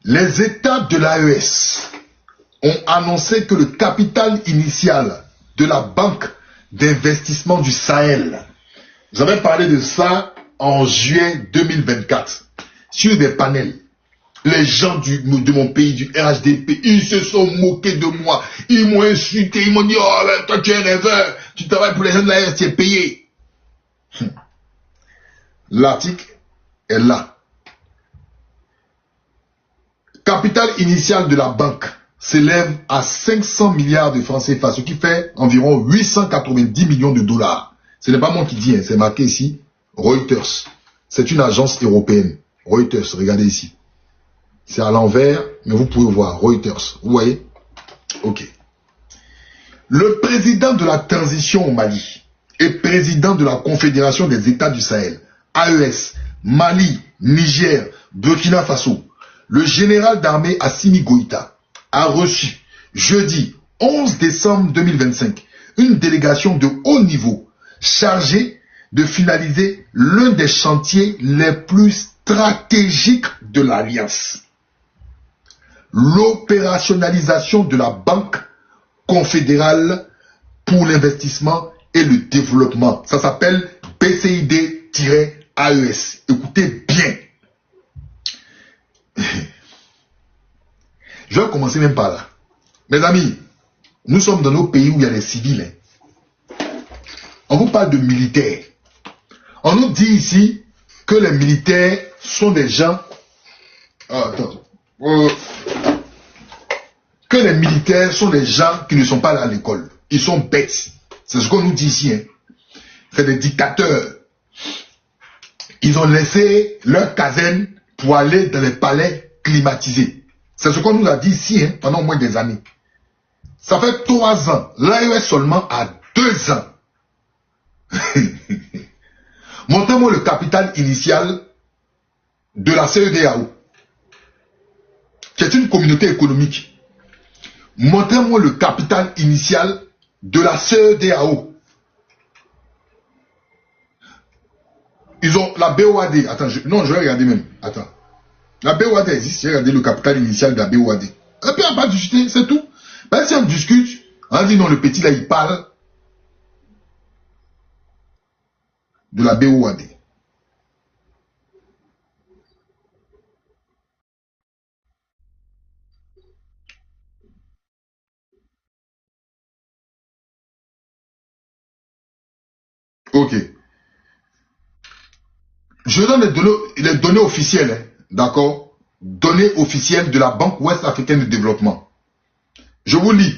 Les États de l'AES ont annoncé que le capital initial de la Banque d'investissement du Sahel, j'avais parlé de ça en juillet 2024, sur des panels. Les gens de mon pays, du RHDP, ils se sont moqués de moi. Ils m'ont insulté, ils m'ont dit, oh, toi tu es un rêveur, tu travailles pour les gens de l'AES, tu es payé. L'article est là. Capital initial de la banque s'élève à 500 milliards de francs CFA, ce qui fait environ 890 millions de dollars. Ce n'est pas moi qui dis, hein, c'est marqué ici, Reuters. C'est une agence européenne. Reuters, regardez ici. C'est à l'envers, mais vous pouvez voir, Reuters. Vous voyez? Ok. Le président de la transition au Mali et président de la Confédération des États du Sahel, AES, Mali, Niger, Burkina Faso, le général d'armée Assimi Goïta a reçu jeudi 11 décembre 2025 une délégation de haut niveau chargée de finaliser l'un des chantiers les plus stratégiques de l'Alliance. L'opérationnalisation de la Banque confédérale pour l'investissement et le développement. Ça s'appelle BCID-AES. Écoutez bien. Je vais commencer même par là. Mes amis, nous sommes dans nos pays où il y a des civils. Hein. On vous parle de militaires. On nous dit ici que les militaires sont des gens... que les militaires sont des gens qui ne sont pas là à l'école. Ils sont bêtes. C'est ce qu'on nous dit ici. Hein. C'est des dictateurs. Ils ont laissé leur caserne pour aller dans les palais climatisés. C'est ce qu'on nous a dit ici hein, pendant au moins des années. Ça fait 3 ans. L'AES seulement a 2 ans. Montrez-moi le capital initial de la CEDEAO. C'est une communauté économique. Montrez-moi le capital initial de la CEDEAO. Ils ont la BOAD. Attends, je vais regarder même. Attends. La BOAD existe. J'ai regardé le capital initial de la BOAD. Et puis on va discuter, c'est tout. Ben, si on discute, on dit non, le petit là, il parle de la BOAD. Ok. Je donne les données officielles, hein, d'accord? Données officielles de la Banque Ouest Africaine de Développement. Je vous lis.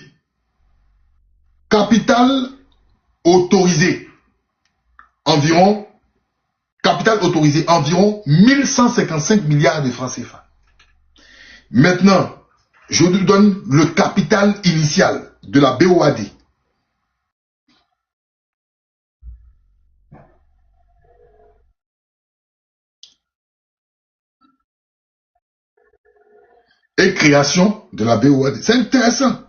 Capital autorisé. Capital autorisé, environ 1155 milliards de francs CFA. Maintenant, je vous donne le capital initial de la BOAD. Et création de la BOAD. C'est intéressant.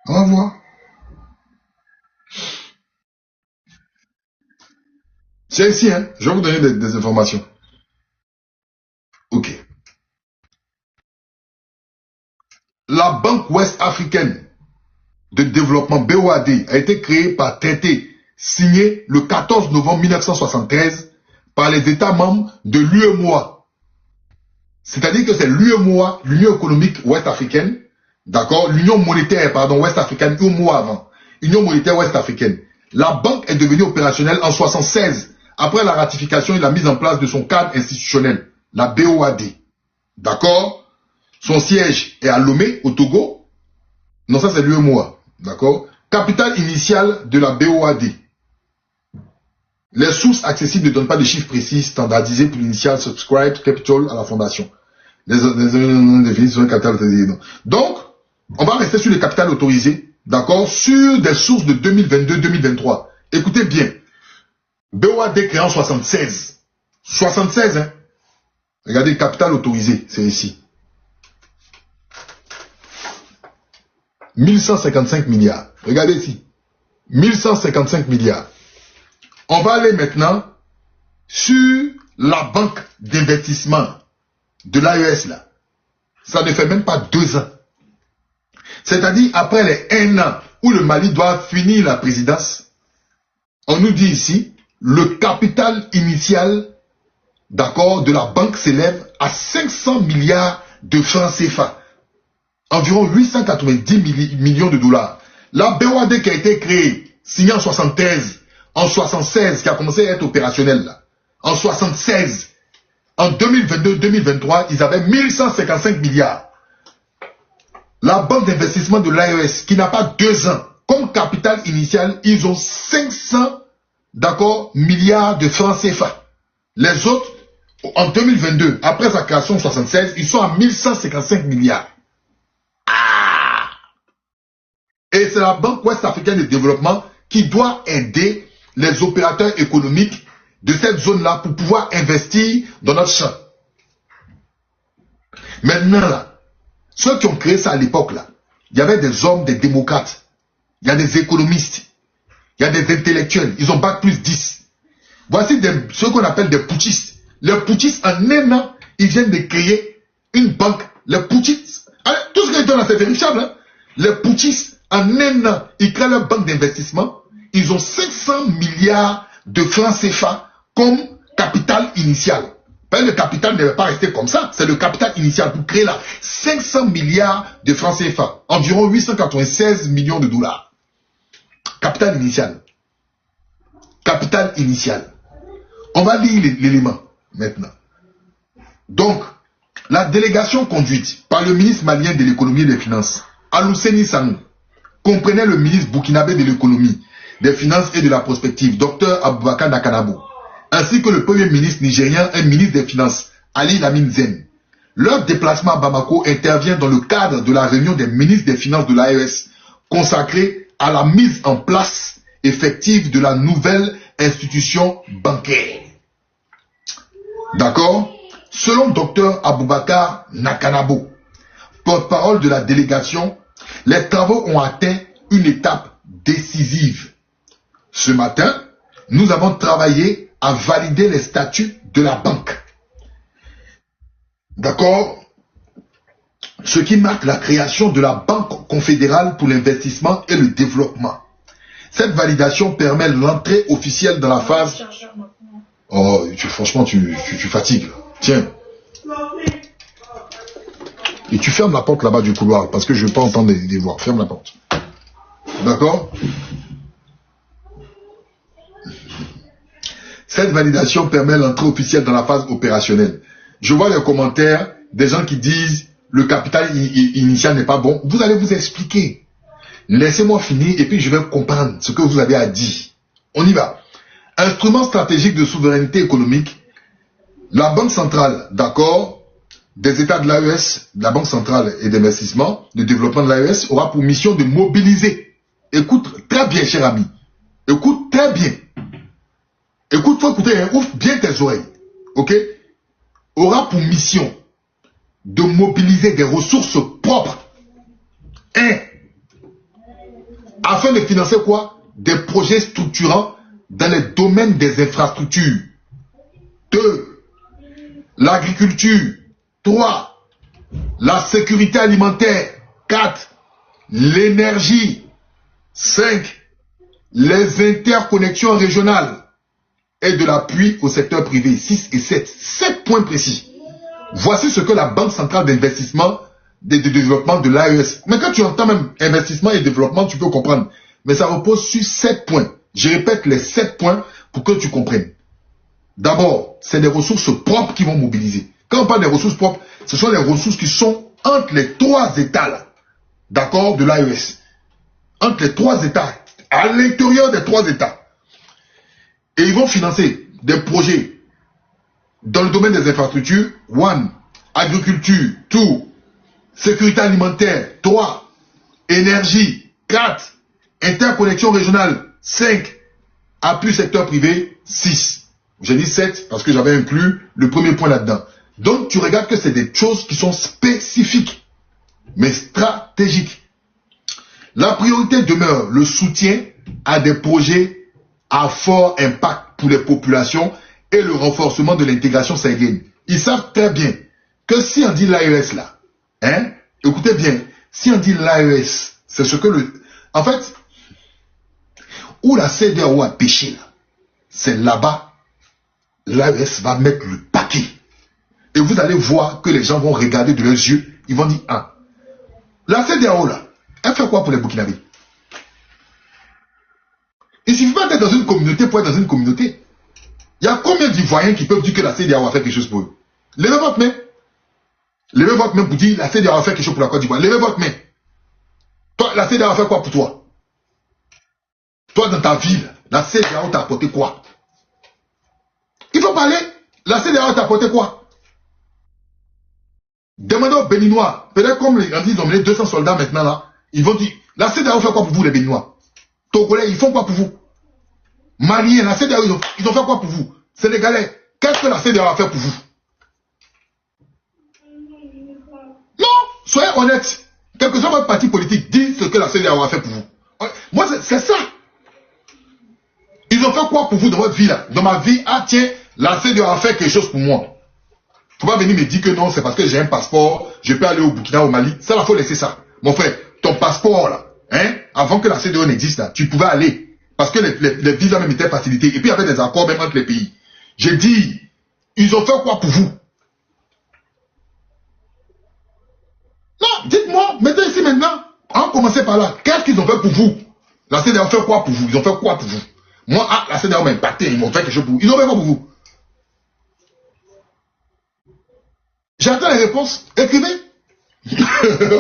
On va voir. C'est ici, hein. Je vais vous donner des informations. Ok. La Banque Ouest Africaine de Développement, BOAD, a été créée par traité signé le 14 novembre 1973 par les États membres de l'UEMOA. C'est-à-dire que c'est l'UEMOA, l'Union économique ouest-africaine, d'accord, l'Union monétaire, pardon, ouest-africaine, UEMOA avant, Union monétaire ouest-africaine. La banque est devenue opérationnelle en 1976, après la ratification et la mise en place de son cadre institutionnel, la BOAD. D'accord? Son siège est à Lomé, au Togo. Non, ça c'est l'UEMOA. D'accord? Capital initial de la BOAD. Les sources accessibles ne donnent pas de chiffres précis standardisés pour l'initial subscribed capital à la fondation. Les définitions de capital autorisé. Donc, on va rester sur le capital autorisé, d'accord, sur des sources de 2022-2023. Écoutez bien. BOAD créé en 76. 76, hein. Regardez le capital autorisé, c'est ici. 1155 milliards. Regardez ici. 1155 milliards. On va aller maintenant sur la banque d'investissement de l'AES, là, ça ne fait même pas 2 ans. C'est-à-dire, après les 1 an où le Mali doit finir la présidence, on nous dit ici, le capital initial, d'accord, de la banque s'élève à 500 milliards de francs CFA. Environ 890 millions de dollars. La BOAD qui a été créée, signée en 73, en 76, qui a commencé à être opérationnelle, là, en 76, en 2022-2023, ils avaient 1155 milliards. La banque d'investissement de l'AES, qui n'a pas 2 ans, comme capital initial, ils ont 500, d'accord, milliards de francs CFA. Les autres, en 2022, après sa création en 76, ils sont à 1155 milliards. Ah! Et c'est la Banque ouest-africaine de développement qui doit aider les opérateurs économiques de cette zone-là pour pouvoir investir dans notre champ. Maintenant, là, ceux qui ont créé ça à l'époque, là, il y avait des hommes, des démocrates, il y a des économistes, il y a des intellectuels, ils ont bac plus 10. Voici ceux qu'on appelle des putschistes. Les putschistes, en 1 an, ils viennent de créer une banque. Les putschistes, tout ce qu'ils donnent, c'est vérifiable. Hein? Les putschistes, en 1 an, ils créent leur banque d'investissement. Ils ont 500 milliards de francs CFA comme capital initial. Le capital ne va pas rester comme ça. C'est le capital initial pour créer là 500 milliards de francs CFA. Environ 896 millions de dollars. Capital initial. Capital initial. On va lire l'élément maintenant. Donc, la délégation conduite par le ministre malien de l'économie et des finances, Alouseni Sanou, comprenait le ministre burkinabé de l'économie, des finances et de la prospective, Dr Aboubakar Nakanabo, ainsi que le premier ministre nigérien et ministre des Finances, Ali Lamine Zen. Leur déplacement à Bamako intervient dans le cadre de la réunion des ministres des Finances de l'AES, consacrée à la mise en place effective de la nouvelle institution bancaire. D'accord? Selon Dr Aboubakar Nakanabo, porte-parole de la délégation, les travaux ont atteint une étape décisive. Ce matin, nous avons travaillé à valider les statuts de la banque. D'accord? Ce qui marque la création de la Banque confédérale pour l'investissement et le développement. Cette validation permet l'entrée officielle dans la phase... Oh, franchement, tu fatigues. Tiens. Et tu fermes la porte là-bas du couloir, parce que je ne veux pas entendre des voix. Ferme la porte. D'accord? Cette validation permet l'entrée officielle dans la phase opérationnelle. Je vois les commentaires des gens qui disent le capital initial n'est pas bon. Vous allez vous expliquer. Laissez-moi finir et puis je vais comprendre ce que vous avez à dire. On y va. Instrument stratégique de souveraineté économique. La Banque centrale, d'accord, des États de l'AES, de la Banque centrale et d'investissement, de développement de l'AES, aura pour mission de mobiliser. Écoute très bien, cher ami. Écoute très bien. Écoute, faut écouter, hein, ouvre bien tes oreilles. Ok? Aura pour mission de mobiliser des ressources propres. 1. Afin de financer quoi? Des projets structurants dans les domaines des infrastructures. 2. L'agriculture. 3. La sécurité alimentaire. 4. L'énergie. 5. Les interconnexions régionales. Et de l'appui au secteur privé. 6 et 7. 7 points précis. Voici ce que la Banque centrale d'investissement de développement de l'AES. Mais quand tu entends même investissement et développement, tu peux comprendre. Mais ça repose sur 7 points. Je répète les 7 points pour que tu comprennes. D'abord, c'est des ressources propres qui vont mobiliser. Quand on parle des ressources propres, ce sont les ressources qui sont entre les 3 États là. D'accord, de l'AES. Entre les 3 États. À l'intérieur des 3 États. Et ils vont financer des projets dans le domaine des infrastructures. 1. Agriculture. 2. Sécurité alimentaire. 3. Énergie. 4. Interconnexion régionale. 5. Appui secteur privé. 6. J'ai dit 7 parce que j'avais inclus le premier point là-dedans. Donc tu regardes que c'est des choses qui sont spécifiques, mais stratégiques. La priorité demeure le soutien à des projets à fort impact pour les populations et le renforcement de l'intégration sahélienne. Ils savent très bien que si on dit l'AES là, hein, écoutez bien, si on dit l'AES, c'est ce que le... En fait, où la CEDEAO a péché là, c'est là-bas, l'AES va mettre le paquet. Et vous allez voir que les gens vont regarder de leurs yeux, ils vont dire, ah, la CEDEAO là, elle fait quoi pour les Burkinabés? Il ne suffit pas d'être dans une communauté pour être dans une communauté. Il y a combien d'Ivoiriens qui peuvent dire que la CEDEAO a fait quelque chose pour eux? Levez votre main. Levez votre main pour dire la CEDEAO a fait quelque chose pour la Côte d'Ivoire. Levez votre main. Toi, la CEDEAO a fait quoi pour toi? Toi, dans ta ville, la CEDEAO t'a apporté quoi? Il faut parler. La CEDEAO t'a apporté quoi? Demandez aux Béninois. Peut-être comme ils ont mené 200 soldats maintenant là. Ils vont dire, la CEDEAO fait quoi pour vous les Béninois? Togolais, ils font quoi pour vous? Maliens, la CEDEAO, ils ont fait quoi pour vous? Sénégalais, qu'est-ce que la CEDEAO a fait pour vous? Non, soyez honnêtes. Quel que soit votre parti politique, dites ce que la CEDEAO a fait pour vous. Moi, c'est ça. Ils ont fait quoi pour vous dans votre vie là? Dans ma vie, ah tiens, la CEDEAO a fait quelque chose pour moi. Faut pas venir me dire que non, c'est parce que j'ai un passeport, je peux aller au Burkina, au Mali. Ça, il faut laisser ça. Mon frère, ton passeport là, hein, avant que la CEDEAO n'existe là, tu pouvais aller. Parce que les visas même étaient facilités. Et puis il y avait des accords même entre les pays. J'ai dit, ils ont fait quoi pour vous? Non, dites-moi, mettez ici maintenant. On commençait par là. Qu'est-ce qu'ils ont fait pour vous? La CEDEAO a fait quoi pour vous? Ils ont fait quoi pour vous? Moi, ah, la CEDEAO m'a impacté, ils m'ont fait quelque chose pour vous. Ils ont fait quoi pour vous? J'attends les réponses. Écrivez.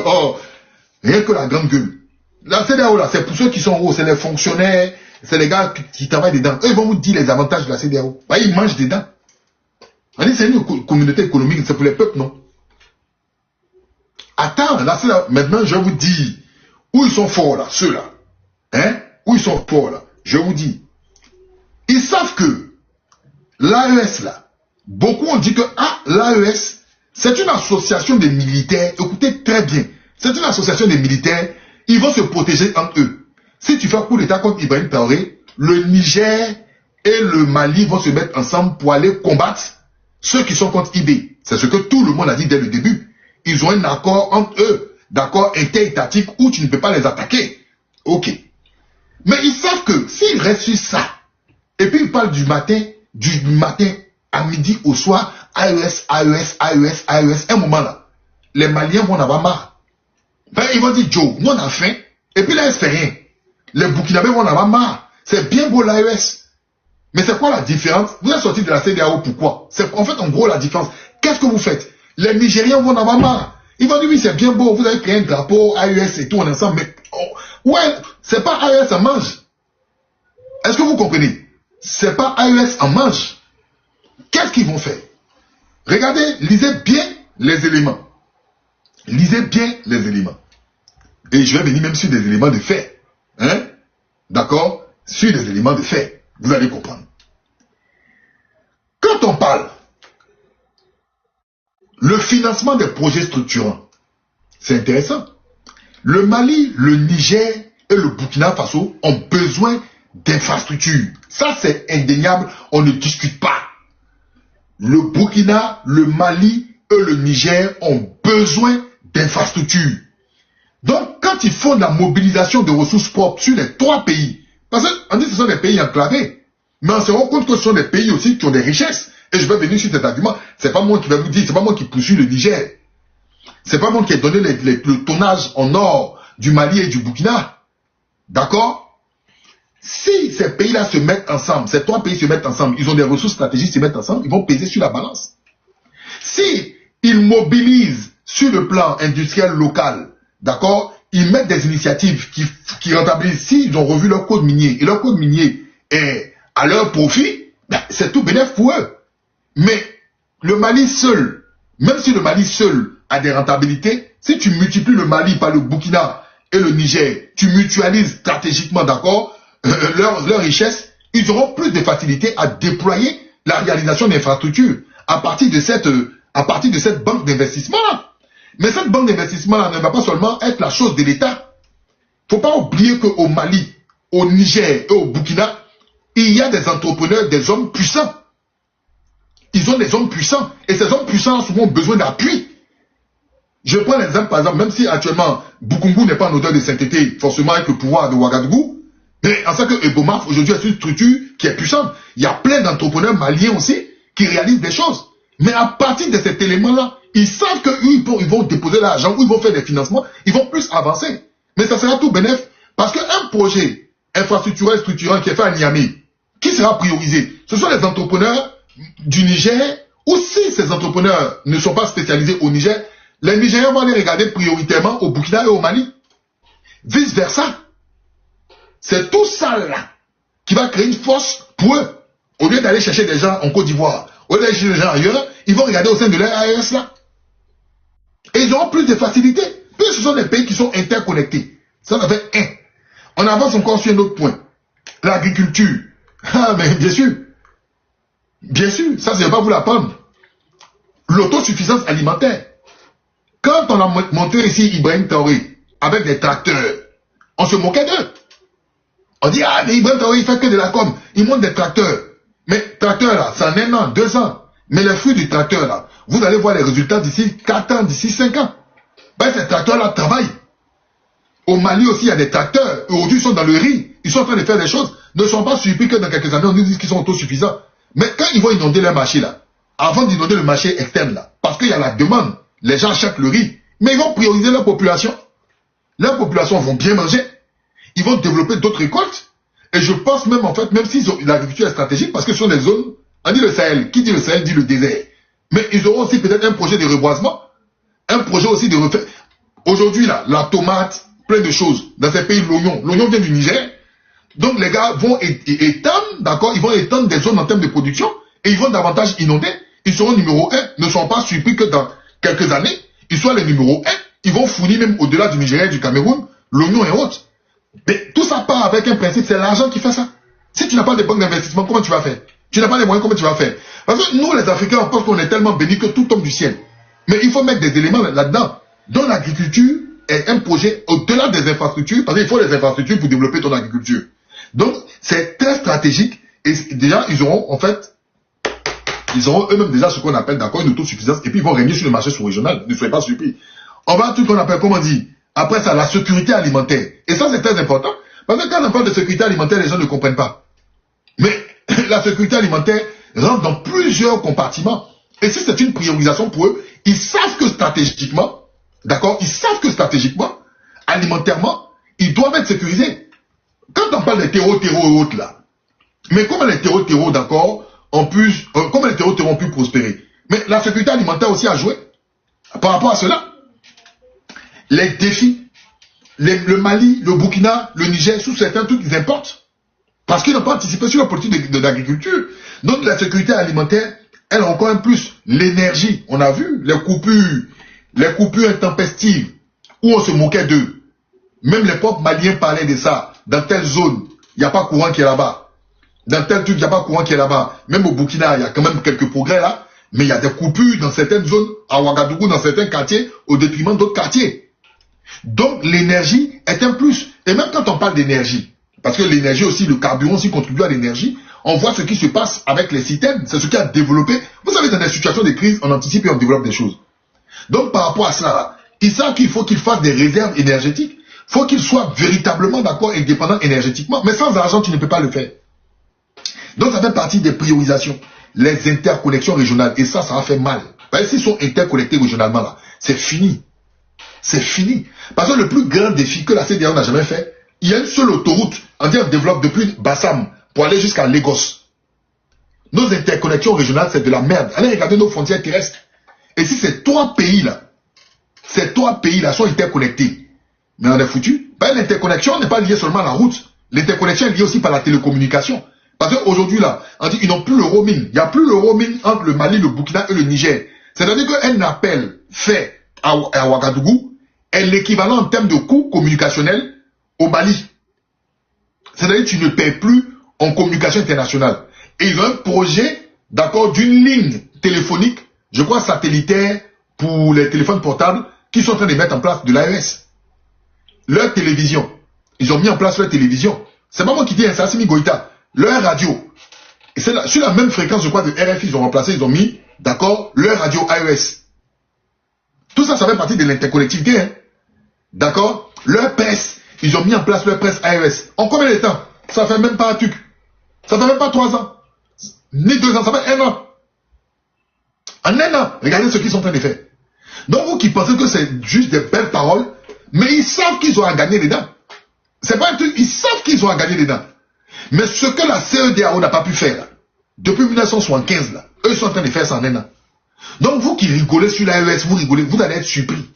Oh, rien que la grande gueule. La CEDEAO là, c'est pour ceux qui sont hauts, c'est les fonctionnaires, c'est les gars qui travaillent dedans. Eux, ils vont vous dire les avantages de la CEDEAO. Bah, ils mangent dedans. On dit c'est une communauté économique, c'est pour les peuples, non? Attends, la CEDEAO, maintenant, je vous dis où ils sont forts là, ceux-là. Hein? Où ils sont forts là. Je vous dis. Ils savent que l'AES là, beaucoup ont dit que ah, l'AES, c'est une association des militaires. Écoutez très bien. C'est une association des militaires. Ils vont se protéger entre eux. Si tu fais un coup d'État contre Ibrahim Traoré, le Niger et le Mali vont se mettre ensemble pour aller combattre ceux qui sont contre IB. C'est ce que tout le monde a dit dès le début. Ils ont un accord entre eux, d'accord interétatique où tu ne peux pas les attaquer. Ok. Mais ils savent que s'ils restent sur ça, et puis ils parlent du matin à midi au soir, AES, AES, AES, AES, un moment là, les Maliens vont en avoir marre. Ben, ils vont dire, Joe, nous on a faim, et puis là, ils ne fait rien. Les Burkinabés vont en avoir marre. C'est bien beau l'AES. Mais c'est quoi la différence? Vous êtes sorti de la CEDEAO, pourquoi? C'est en fait, en gros, la différence. Qu'est-ce que vous faites? Les Nigériens vont en avoir marre. Ils vont dire, oui, c'est bien beau, vous avez créé un drapeau, AES et tout, on est ensemble, mais, oh, ouais, c'est pas AES en mange. Est-ce que vous comprenez? C'est pas AES en mange. Qu'est-ce qu'ils vont faire? Regardez, lisez bien les éléments. Lisez bien les éléments. Et je vais venir même sur des éléments de fait. Hein? D'accord? Sur des éléments de fait. Vous allez comprendre. Quand on parle, le financement des projets structurants, c'est intéressant. Le Mali, le Niger et le Burkina Faso ont besoin d'infrastructures. Ça, c'est indéniable. On ne discute pas. Le Burkina, le Mali et le Niger ont besoin d'infrastructures. Donc, quand ils font de la mobilisation de ressources propres sur les trois pays, parce qu'on dit que ce sont des pays enclavés, mais on se rend compte que ce sont des pays aussi qui ont des richesses. Et je vais venir sur cet argument. C'est pas moi qui vais vous dire, c'est pas moi qui poursuis le Niger. C'est pas moi qui ai donné le tonnage en or du Mali et du Burkina. D'accord? Si ces pays-là se mettent ensemble, ces trois pays se mettent ensemble, ils ont des ressources stratégiques, se mettent ensemble, ils vont peser sur la balance. Si ils mobilisent sur le plan industriel local, d'accord, ils mettent des initiatives qui rentabilisent. S'ils ont revu leur code minier, et leur code minier est à leur profit, ben, c'est tout bénéfice pour eux. Mais le Mali seul, même si le Mali seul a des rentabilités, si tu multiplies le Mali par le Burkina et le Niger, tu mutualises stratégiquement, d'accord, leur richesse, ils auront plus de facilité à déployer la réalisation d'infrastructures à partir de cette banque d'investissement-là. Mais cette banque d'investissement-là ne va pas seulement être la chose de l'État. Il ne faut pas oublier qu'au Mali, au Niger et au Burkina, il y a des entrepreneurs, des hommes puissants. Ils ont des hommes puissants. Et ces hommes puissants ont souvent besoin d'appui. Je prends l'exemple, par exemple, même si actuellement, Bukungu n'est pas un auteur de sainteté, forcément avec le pouvoir de Ouagadougou, mais en sait que Ebomaf, aujourd'hui, est une structure qui est puissante. Il y a plein d'entrepreneurs maliens aussi qui réalisent des choses. Mais à partir de cet élément-là, ils savent qu'ils vont déposer l'argent ou ils vont faire des financements, ils vont plus avancer. Mais ça sera tout bénéf. Parce qu'un projet infrastructurel structurant qui est fait à Niamey, qui sera priorisé? Ce sont les entrepreneurs du Niger, ou si ces entrepreneurs ne sont pas spécialisés au Niger, les Nigériens vont les regarder prioritairement au Burkina et au Mali. Vice versa. C'est tout ça là qui va créer une force pour eux. Au lieu d'aller chercher des gens en Côte d'Ivoire, au lieu d'aller chercher des gens ailleurs, ils vont regarder au sein de leur AES là. Et ils auront plus de facilité. Puis ce sont des pays qui sont interconnectés. Ça fait un. On avance encore sur un autre point. L'agriculture. Ah, mais bien sûr. Bien sûr, ça, je ne vais pas vous l'apprendre. L'autosuffisance alimentaire. Quand on a montré ici Ibrahim Traoré avec des tracteurs, on se moquait d'eux. On dit, ah, mais Ibrahim Traoré, il fait que de la com. Il monte des tracteurs. Mais tracteurs là, ça en 1 an, 2 ans. Mais les fruits du tracteur là, vous allez voir les résultats d'ici 4 ans, d'ici 5 ans. Ben, ces tracteurs là travaillent. Au Mali aussi, il y a des tracteurs. Aujourd'hui, ils sont dans le riz. Ils sont en train de faire des choses. Ne sont pas surpris que dans quelques années, on nous dise qu'ils sont autosuffisants. Mais quand ils vont inonder leur marché là, avant d'inonder le marché externe là, parce qu'il y a la demande, les gens achètent le riz. Mais ils vont prioriser leur population. Leurs populations vont bien manger. Ils vont développer d'autres récoltes. Et je pense même en fait, même si l'agriculture est stratégique, parce que ce sont des zones, on dit le Sahel. Qui dit le Sahel dit le désert. Mais ils auront aussi peut-être un projet de reboisement. Un projet aussi de refaire. Aujourd'hui là, la tomate, plein de choses. Dans ces pays, l'oignon. L'oignon vient du Niger. Donc les gars vont étendre, d'accord, ils vont étendre des zones en termes de production et ils vont davantage inonder. Ils seront numéro 1. Ne sont pas surpris que dans quelques années, ils soient les numéro 1. Ils vont fournir même au-delà du Nigeria et du Cameroun, l'oignon et autres. Mais tout ça part avec un principe, c'est l'argent qui fait ça. Si tu n'as pas de banque d'investissement, comment tu vas faire? Tu n'as pas les moyens, comment tu vas faire? Parce que nous, les Africains, on pense qu'on est tellement bénis que tout tombe du ciel. Mais il faut mettre des éléments là-dedans. Dans l'agriculture est un projet au-delà des infrastructures, parce qu'il faut les infrastructures pour développer ton agriculture. Donc, c'est très stratégique. Et déjà, ils auront, en fait, ils auront eux-mêmes déjà ce qu'on appelle, d'accord, une autosuffisance. Et puis, ils vont régner sur le marché sous-régional. Ne soyez pas surpris. On va tout ce qu'on appelle, comment dire, après ça, la sécurité alimentaire. Et ça, c'est très important. Parce que quand on parle de sécurité alimentaire, les gens ne comprennent pas. Mais la sécurité alimentaire rentre dans plusieurs compartiments. Et si c'est une priorisation pour eux, ils savent que stratégiquement, d'accord, ils savent que stratégiquement, alimentairement, ils doivent être sécurisés. Quand on parle des terreaux et autres là, mais comment les terreaux, d'accord, comment les terreaux ont pu prospérer? Mais la sécurité alimentaire aussi a joué par rapport à cela. Les défis, le Mali, le Burkina, le Niger, sous certains trucs, ils importent. Parce qu'ils n'ont pas anticipé sur la politique de l'agriculture. Donc la sécurité alimentaire, elle a encore un plus. L'énergie, on a vu, les coupures intempestives, où on se moquait d'eux. Même les propres Maliens parlaient de ça. Dans telle zone, il n'y a pas courant qui est là-bas. Dans tel truc, il n'y a pas courant qui est là-bas. Même au Burkina, il y a quand même quelques progrès là. Mais il y a des coupures dans certaines zones, à Ouagadougou, dans certains quartiers, au détriment d'autres quartiers. Donc l'énergie est un plus. Et même quand on parle d'énergie, parce que l'énergie aussi, le carburant aussi contribue à l'énergie, on voit ce qui se passe avec les systèmes. C'est ce qui a développé. Vous savez, dans des situations de crise, on anticipe et on développe des choses. Donc par rapport à cela, là, ils savent qu'il faut qu'ils fassent des réserves énergétiques. Il faut qu'ils soient véritablement d'accord et dépendants énergétiquement. Mais sans argent, tu ne peux pas le faire. Donc ça fait partie des priorisations. Les interconnexions régionales. Et ça va faire mal. Parce que s'ils sont interconnectés régionalement, là, c'est fini. C'est fini. Parce que le plus grand défi que la CEDEAO n'a jamais fait, il y a une seule autoroute. On dit on développe depuis Bassam pour aller jusqu'à Lagos. Nos interconnexions régionales, c'est de la merde. Allez regarder nos frontières terrestres. Et si ces 3 pays-là sont interconnectés, mais on est foutu. L'interconnexion n'est pas liée seulement à la route. L'interconnexion est liée aussi par la télécommunication. Parce qu'aujourd'hui, là, on dit ils n'ont plus le roaming. Il n'y a plus le roaming entre le Mali, le Burkina et le Niger. C'est-à-dire qu'un appel fait à Ouagadougou est l'équivalent en termes de coût communicationnel au Mali. C'est-à-dire que tu ne paies plus en communication internationale. Et ils ont un projet, d'accord, d'une ligne téléphonique, je crois satellitaire, pour les téléphones portables, qui sont en train de mettre en place de l'AES. Leur télévision. Ils ont mis en place leur télévision. C'est pas moi qui dis, c'est Assimi Goïta. Leur radio. Sur la même fréquence, je crois, de RFI, ils ont remplacé, ils ont mis, d'accord, leur radio AES. Tout ça, ça fait partie de l'interconnectivité. Hein. D'accord? Leur presse, ils ont mis en place leur presse AES. En combien de temps? Ça fait même pas un truc. Ça fait même pas 3 ans. Ni 2 ans, ça fait 1 an. En 1 an, regardez ce qu'ils sont en train de faire. Donc vous qui pensez que c'est juste des belles paroles, mais ils savent qu'ils ont à gagner dedans. C'est pas un truc, ils savent qu'ils ont à gagner dedans. Mais ce que la CEDEAO n'a pas pu faire, là, depuis 1975, là, eux sont en train de faire ça en 1 an. Donc vous qui rigolez sur l'AES, vous rigolez, vous allez être surpris.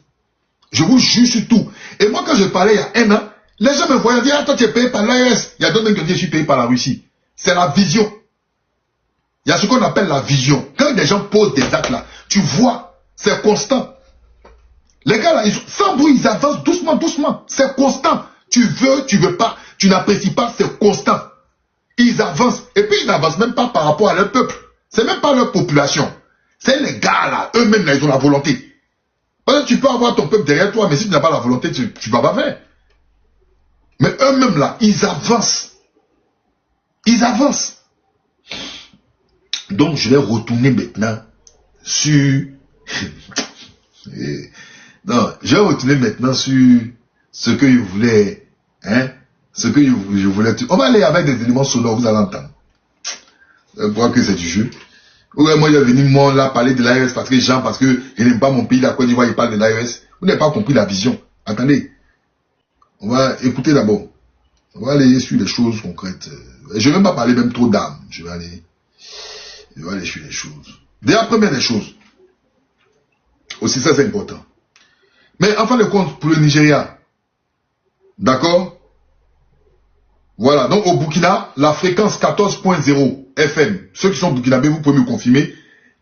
Je vous jure sur tout. Et moi quand je parlais il y a 1 an, les gens me voyaient dire, ah toi tu es payé par l'AES. Il y a d'autres qui disent, je suis payé par la Russie. C'est la vision. Il y a ce qu'on appelle la vision. Quand des gens posent des actes là, tu vois, c'est constant. Les gars là, sans bruit, ils avancent doucement, doucement. C'est constant. Tu veux pas, tu n'apprécies pas, c'est constant. Ils avancent. Et puis ils n'avancent même pas par rapport à leur peuple. C'est même pas leur population. C'est les gars là, eux-mêmes là, ils ont la volonté. Parce que tu peux avoir ton peuple derrière toi, mais si tu n'as pas la volonté, tu vas pas faire. Mais eux-mêmes là, ils avancent. Ils avancent. Donc je vais retourner maintenant sur... non, je vais retourner maintenant sur ce que je voulais... Hein, ce que je voulais... On va aller avec des éléments sonores, vous allez entendre. Je crois que c'est du jeu. Ouais, moi, je vais venir, moi, là, parler de l'AES parce que je n'aime pas mon pays, la Côte d'Ivoire, il parle de l'AES. Vous n'avez pas compris la vision. Attendez. On va écouter d'abord. On va aller sur les choses concrètes. Je ne vais même pas parler même trop d'âme. Je vais aller sur les choses. Déjà, première des choses. Aussi, ça, c'est important. Mais en fin de compte, pour le Nigeria, d'accord? Voilà, donc au Burkina, la fréquence 14.0 FM, ceux qui sont burkinabés, vous pouvez me confirmer,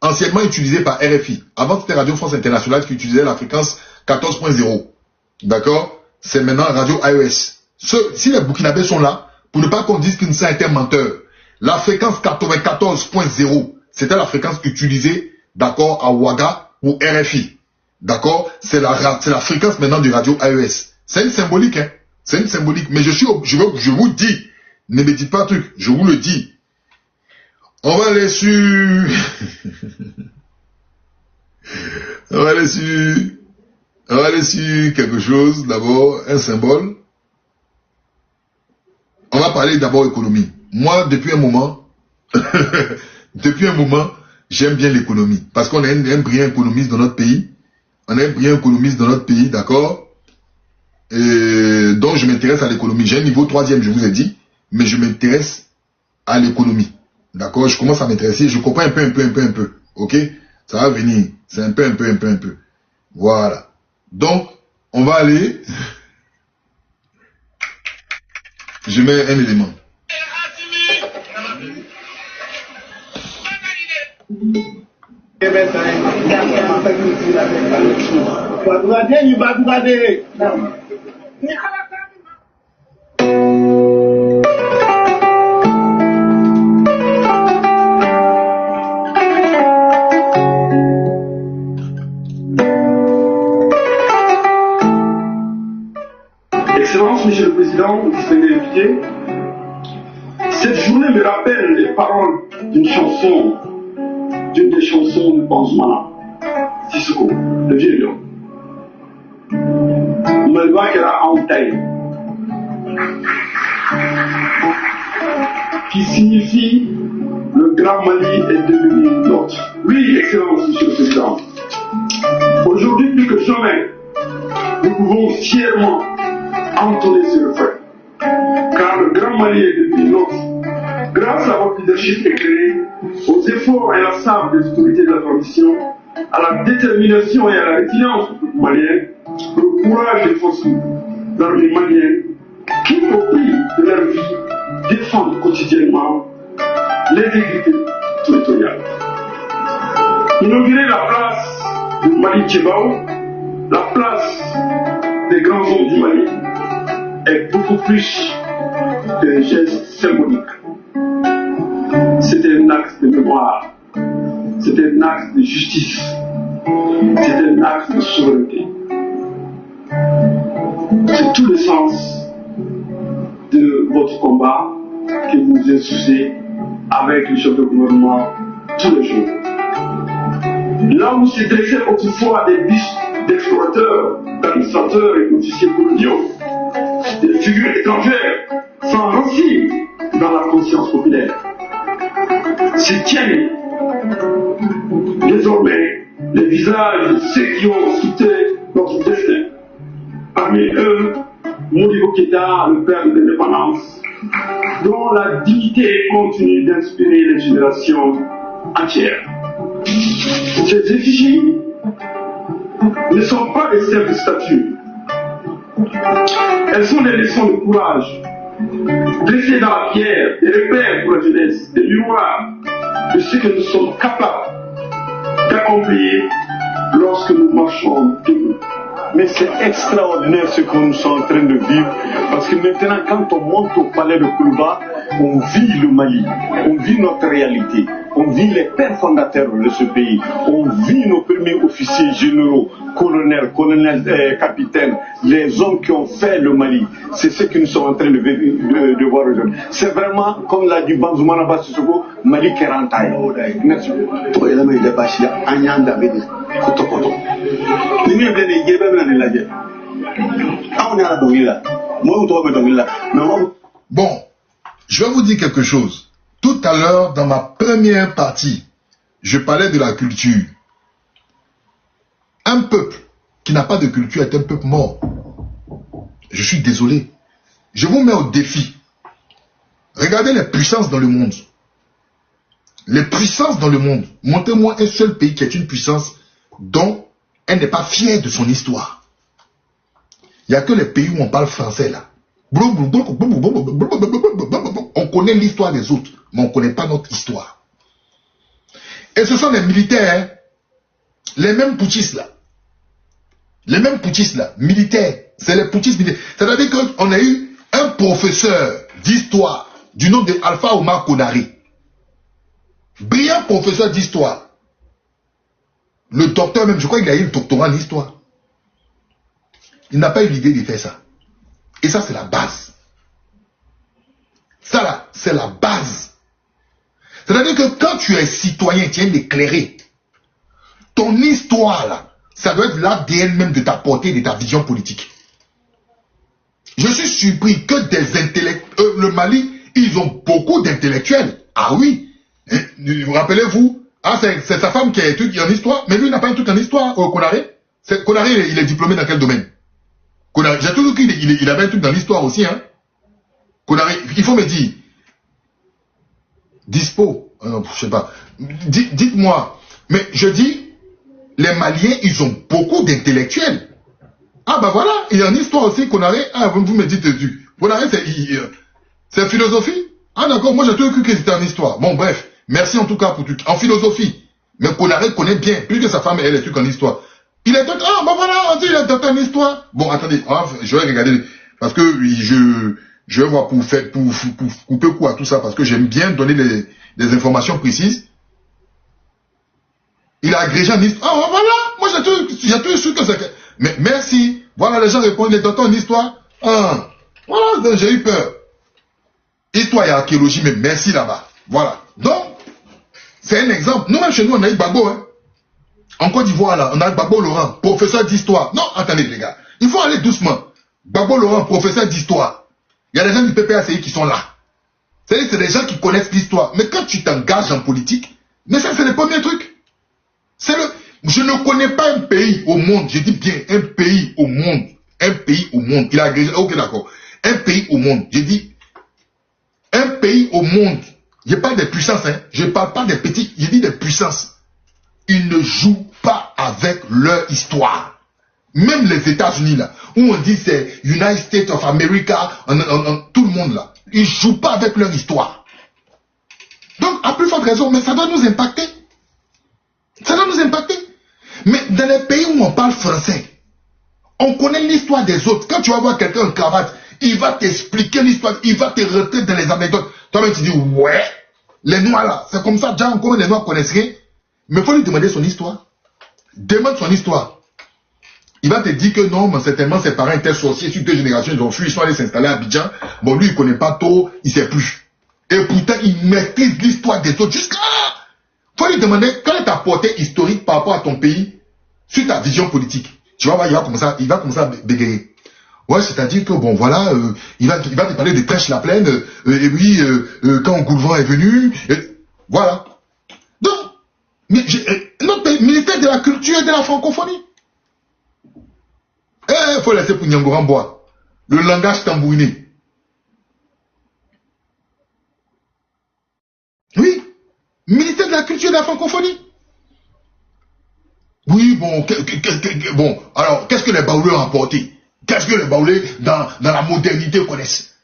anciennement utilisée par RFI. Avant, c'était Radio France Internationale qui utilisait la fréquence 14.0. D'accord? C'est maintenant Radio AES. Si les burkinabés sont là, pour ne pas qu'on dise qu'ils sont un menteur, la fréquence 94.0, c'était la fréquence utilisée, d'accord, à Ouaga ou RFI. D'accord? C'est la fréquence maintenant du Radio AES. C'est une symbolique, hein? C'est une symbolique. Mais je vous dis, ne me dites pas un truc, je vous le dis. On va aller sur... on va aller sur quelque chose, d'abord, un symbole. On va parler d'abord économie. Moi, depuis un moment, j'aime bien l'économie. Parce qu'on a un brillant économiste dans notre pays. On a un brillant économiste dans notre pays, d'accord? Et donc, je m'intéresse à l'économie. J'ai un niveau 3e, je vous ai dit. Mais je m'intéresse à l'économie. D'accord? Je commence à m'intéresser. Je comprends un peu. Ok? Ça va venir. C'est un peu. Voilà. Donc, on va aller... Je mets un élément. Excellence, Monsieur le Président, distingués invités, cette journée me rappelle les paroles d'une des chansons de Banzumana, Sissoko, le vieux lion. Melba Kera Antaï, qui signifie le Grand Mali est devenu nôtre. Oui, Excellence, Monsieur le Président. Aujourd'hui, plus que jamais, nous pouvons fièrement entonner ce refrain. Car le Grand Mali est devenu nôtre. Grâce à votre leadership éclairé, aux efforts inlassables des autorités de la transition, à la détermination et à la résilience du peuple malien, au courage des forces armées maliennes, qui, au prix de leur vie, défendent quotidiennement l'intégrité territoriale. Inaugurer la place du Mali Tchébao, la place des grands hommes du Mali, est beaucoup plus qu'un geste symbolique. C'était un acte de mémoire, c'était un acte de justice, c'était un acte de souveraineté. C'est tout le sens de votre combat que vous insouciez avec le chef de gouvernement tous les jours. Là où se dressaient autrefois des bustes d'exploiteurs, d'administrateurs et d'officiers coloniaux, des figures étrangères s'enrancissent dans la conscience populaire. Se tiennent désormais les visages de ceux qui ont quitté notre destin. Parmi eux, Modibo Keïta, le père de l'indépendance, dont la dignité continue d'inspirer les générations entières. Ces effigies ne sont pas des simples statues. Elles sont des leçons de courage, dressées dans la pierre, des repères pour la jeunesse, des miroirs de ce que nous sommes capables d'accomplir lorsque nous marchons debout. Mais c'est extraordinaire ce que nous sommes en train de vivre, parce que maintenant, quand on monte au palais de Kourouba, on vit le Mali, on vit notre réalité, on vit les pères fondateurs de ce pays, on vit nos premiers officiers généraux, colonels, capitaines, les hommes qui ont fait le Mali. C'est ce que nous sommes en train de voir aujourd'hui. C'est vraiment, comme l'a dit Banzoumana Bassissoko, Mali qui rentaille. Merci. Bon, je vais vous dire quelque chose. Tout à l'heure, dans ma première partie, je parlais de la culture. Un peuple qui n'a pas de culture est un peuple mort. Je suis désolé. Je vous mets au défi. Regardez les puissances dans le monde. Les puissances dans le monde. Montrez-moi un seul pays qui est une puissance dont elle n'est pas fière de son histoire. Il n'y a que les pays où on parle français là. On connaît l'histoire des autres, mais on ne connaît pas notre histoire. Et ce sont les militaires, hein, les mêmes putschistes là. Les mêmes putschistes là, militaires. C'est les putschistes militaires. C'est-à-dire qu'on a eu un professeur d'histoire du nom de Alpha Oumar Konaré. Brillant professeur d'histoire. Le docteur même, je crois qu'il a eu le doctorat en histoire. Il n'a pas eu l'idée de faire ça. Et ça, c'est la base. Ça là, c'est la base. C'est-à-dire que quand tu es citoyen, tu es éclairé. Ton histoire là, ça doit être l'ADN même de ta portée, de ta vision politique. Je suis surpris que des intellectuels, le Mali, ils ont beaucoup d'intellectuels. Ah oui. Vous rappelez-vous, ah, c'est sa femme qui a un truc en histoire, mais lui il n'a pas un truc en histoire, Konaré. Konaré, il est diplômé dans quel domaine? J'ai toujours cru qu'il avait un truc dans l'histoire aussi, hein. Konaré, il faut me dire. Dispo, je sais pas. Dites-moi, mais je dis, les Maliens, ils ont beaucoup d'intellectuels. Ah bah voilà, il y a une histoire aussi, Konaré. Ah, vous me dites, Konaré, c'est philosophie. Ah d'accord, moi j'ai toujours cru que c'était en histoire. Bon bref, merci en tout cas pour tout. En philosophie. Mais Konaré connaît bien, plus que sa femme, elle est truc en histoire. Il est docteur, ah bah voilà, on dit il est docteur en histoire. Bon attendez, je vais regarder, parce que je vais voir pour couper quoi tout ça, parce que j'aime bien donner des informations précises. Il a agrégé en histoire. Ah voilà, moi j'ai toujours su que c'est... Mais merci, voilà les gens répondent, il est docteur en histoire. Ah, voilà, j'ai eu peur. Histoire et archéologie, mais merci là-bas. Voilà. Donc, c'est un exemple. Nous-mêmes chez nous, on a eu Gbagbo, hein. En Côte d'Ivoire, là, on a Gbagbo Laurent, professeur d'histoire. Non, attendez les gars. Il faut aller doucement. Gbagbo Laurent, professeur d'histoire. Il y a des gens du PPACI qui sont là. C'est-à-dire que c'est des gens qui connaissent l'histoire. Mais quand tu t'engages en politique, mais ça c'est le premier truc. Je ne connais pas un pays au monde, je dis bien un pays au monde. Un pays au monde. Il a agrégé, ok d'accord. Un pays au monde. Je dis, un pays au monde. Je parle des puissances, hein. Je ne parle pas des petits, je dis des puissances. Ils ne jouent pas avec leur histoire. Même les États-Unis là, où on dit c'est United States of America, tout le monde là, ils ne jouent pas avec leur histoire. Donc, à plus forte raison, mais ça doit nous impacter. Ça doit nous impacter. Mais dans les pays où on parle français, on connaît l'histoire des autres. Quand tu vas voir quelqu'un en cravate, il va t'expliquer l'histoire, il va te rentrer dans les anecdotes. Toi-même tu dis, ouais, les Noirs là, c'est comme ça, déjà encore les Noirs connaissent rien. Mais il faut lui demander son histoire. Demande son histoire. Il va te dire que non, mais certainement ses parents étaient sorciers sur 2 générations, ils ont fui, ils sont allés s'installer à Abidjan. Bon, lui, il ne connaît pas trop, il ne sait plus. Et pourtant, il maîtrise l'histoire des autres jusqu'à... Il faut lui demander quelle est ta portée historique par rapport à ton pays sur ta vision politique. Tu vas voir, il va commencer à bégayer. Ouais, c'est-à-dire que, bon, voilà, il va te parler de Trèche-la-Plaine, et oui, quand Goulevent est venu, voilà. Donc, notre pays, ministère de la culture et de la francophonie. Il faut laisser pour Nyangoran boire. Le langage tambouriné. Oui, ministère de la culture et de la francophonie. Oui, bon, alors, qu'est-ce que les Baoulés ont apporté? Qu'est-ce que les Baoulés, dans la modernité, connaissent?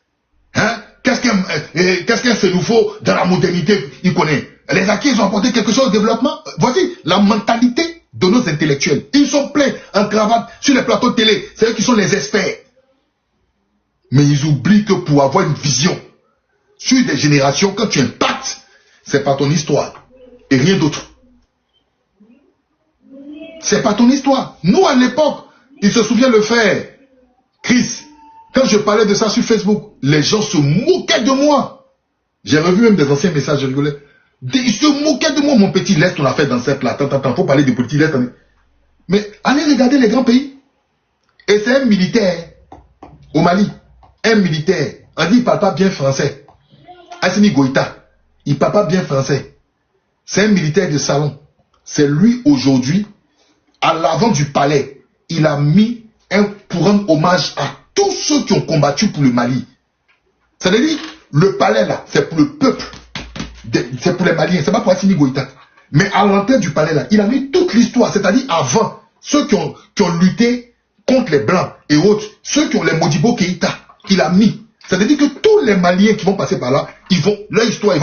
Hein? Qu'est-ce qu'un Sénoufo, dans la modernité, il connaît? Les acquis, ils ont apporté quelque chose au développement. Voici la mentalité de nos intellectuels. Ils sont pleins en cravate sur les plateaux de télé. C'est eux qui sont les experts. Mais ils oublient que pour avoir une vision sur des générations, quand tu impactes, c'est pas ton histoire et rien d'autre. C'est pas ton histoire. Nous, à l'époque, il se souvient le faire. Chris, quand je parlais de ça sur Facebook, les gens se moquaient de moi. J'ai revu même des anciens messages, je rigolais. Ils se moquaient de moi, mon petit, laisse ton affaire dans cette là. Attends, faut parler de politique, laisse. Mais allez regarder les grands pays. Et c'est un militaire au Mali. Un militaire. On dit, il parle pas bien français. Assimi Goïta, il parle pas bien français. C'est un militaire de salon. C'est lui aujourd'hui, à l'avant du palais, il a mis pour rendre hommage à tous ceux qui ont combattu pour le Mali. Ça veut dire, le palais là, c'est pour le peuple. C'est pour les Maliens, c'est pas pour Assimi Goïta. Mais à l'entrée du palais là, il a mis toute l'histoire, c'est-à-dire avant, ceux qui ont lutté contre les Blancs et autres, ceux qui ont les Modibo Keïta, il a mis. Ça veut dire que tous les Maliens qui vont passer par là, ils vont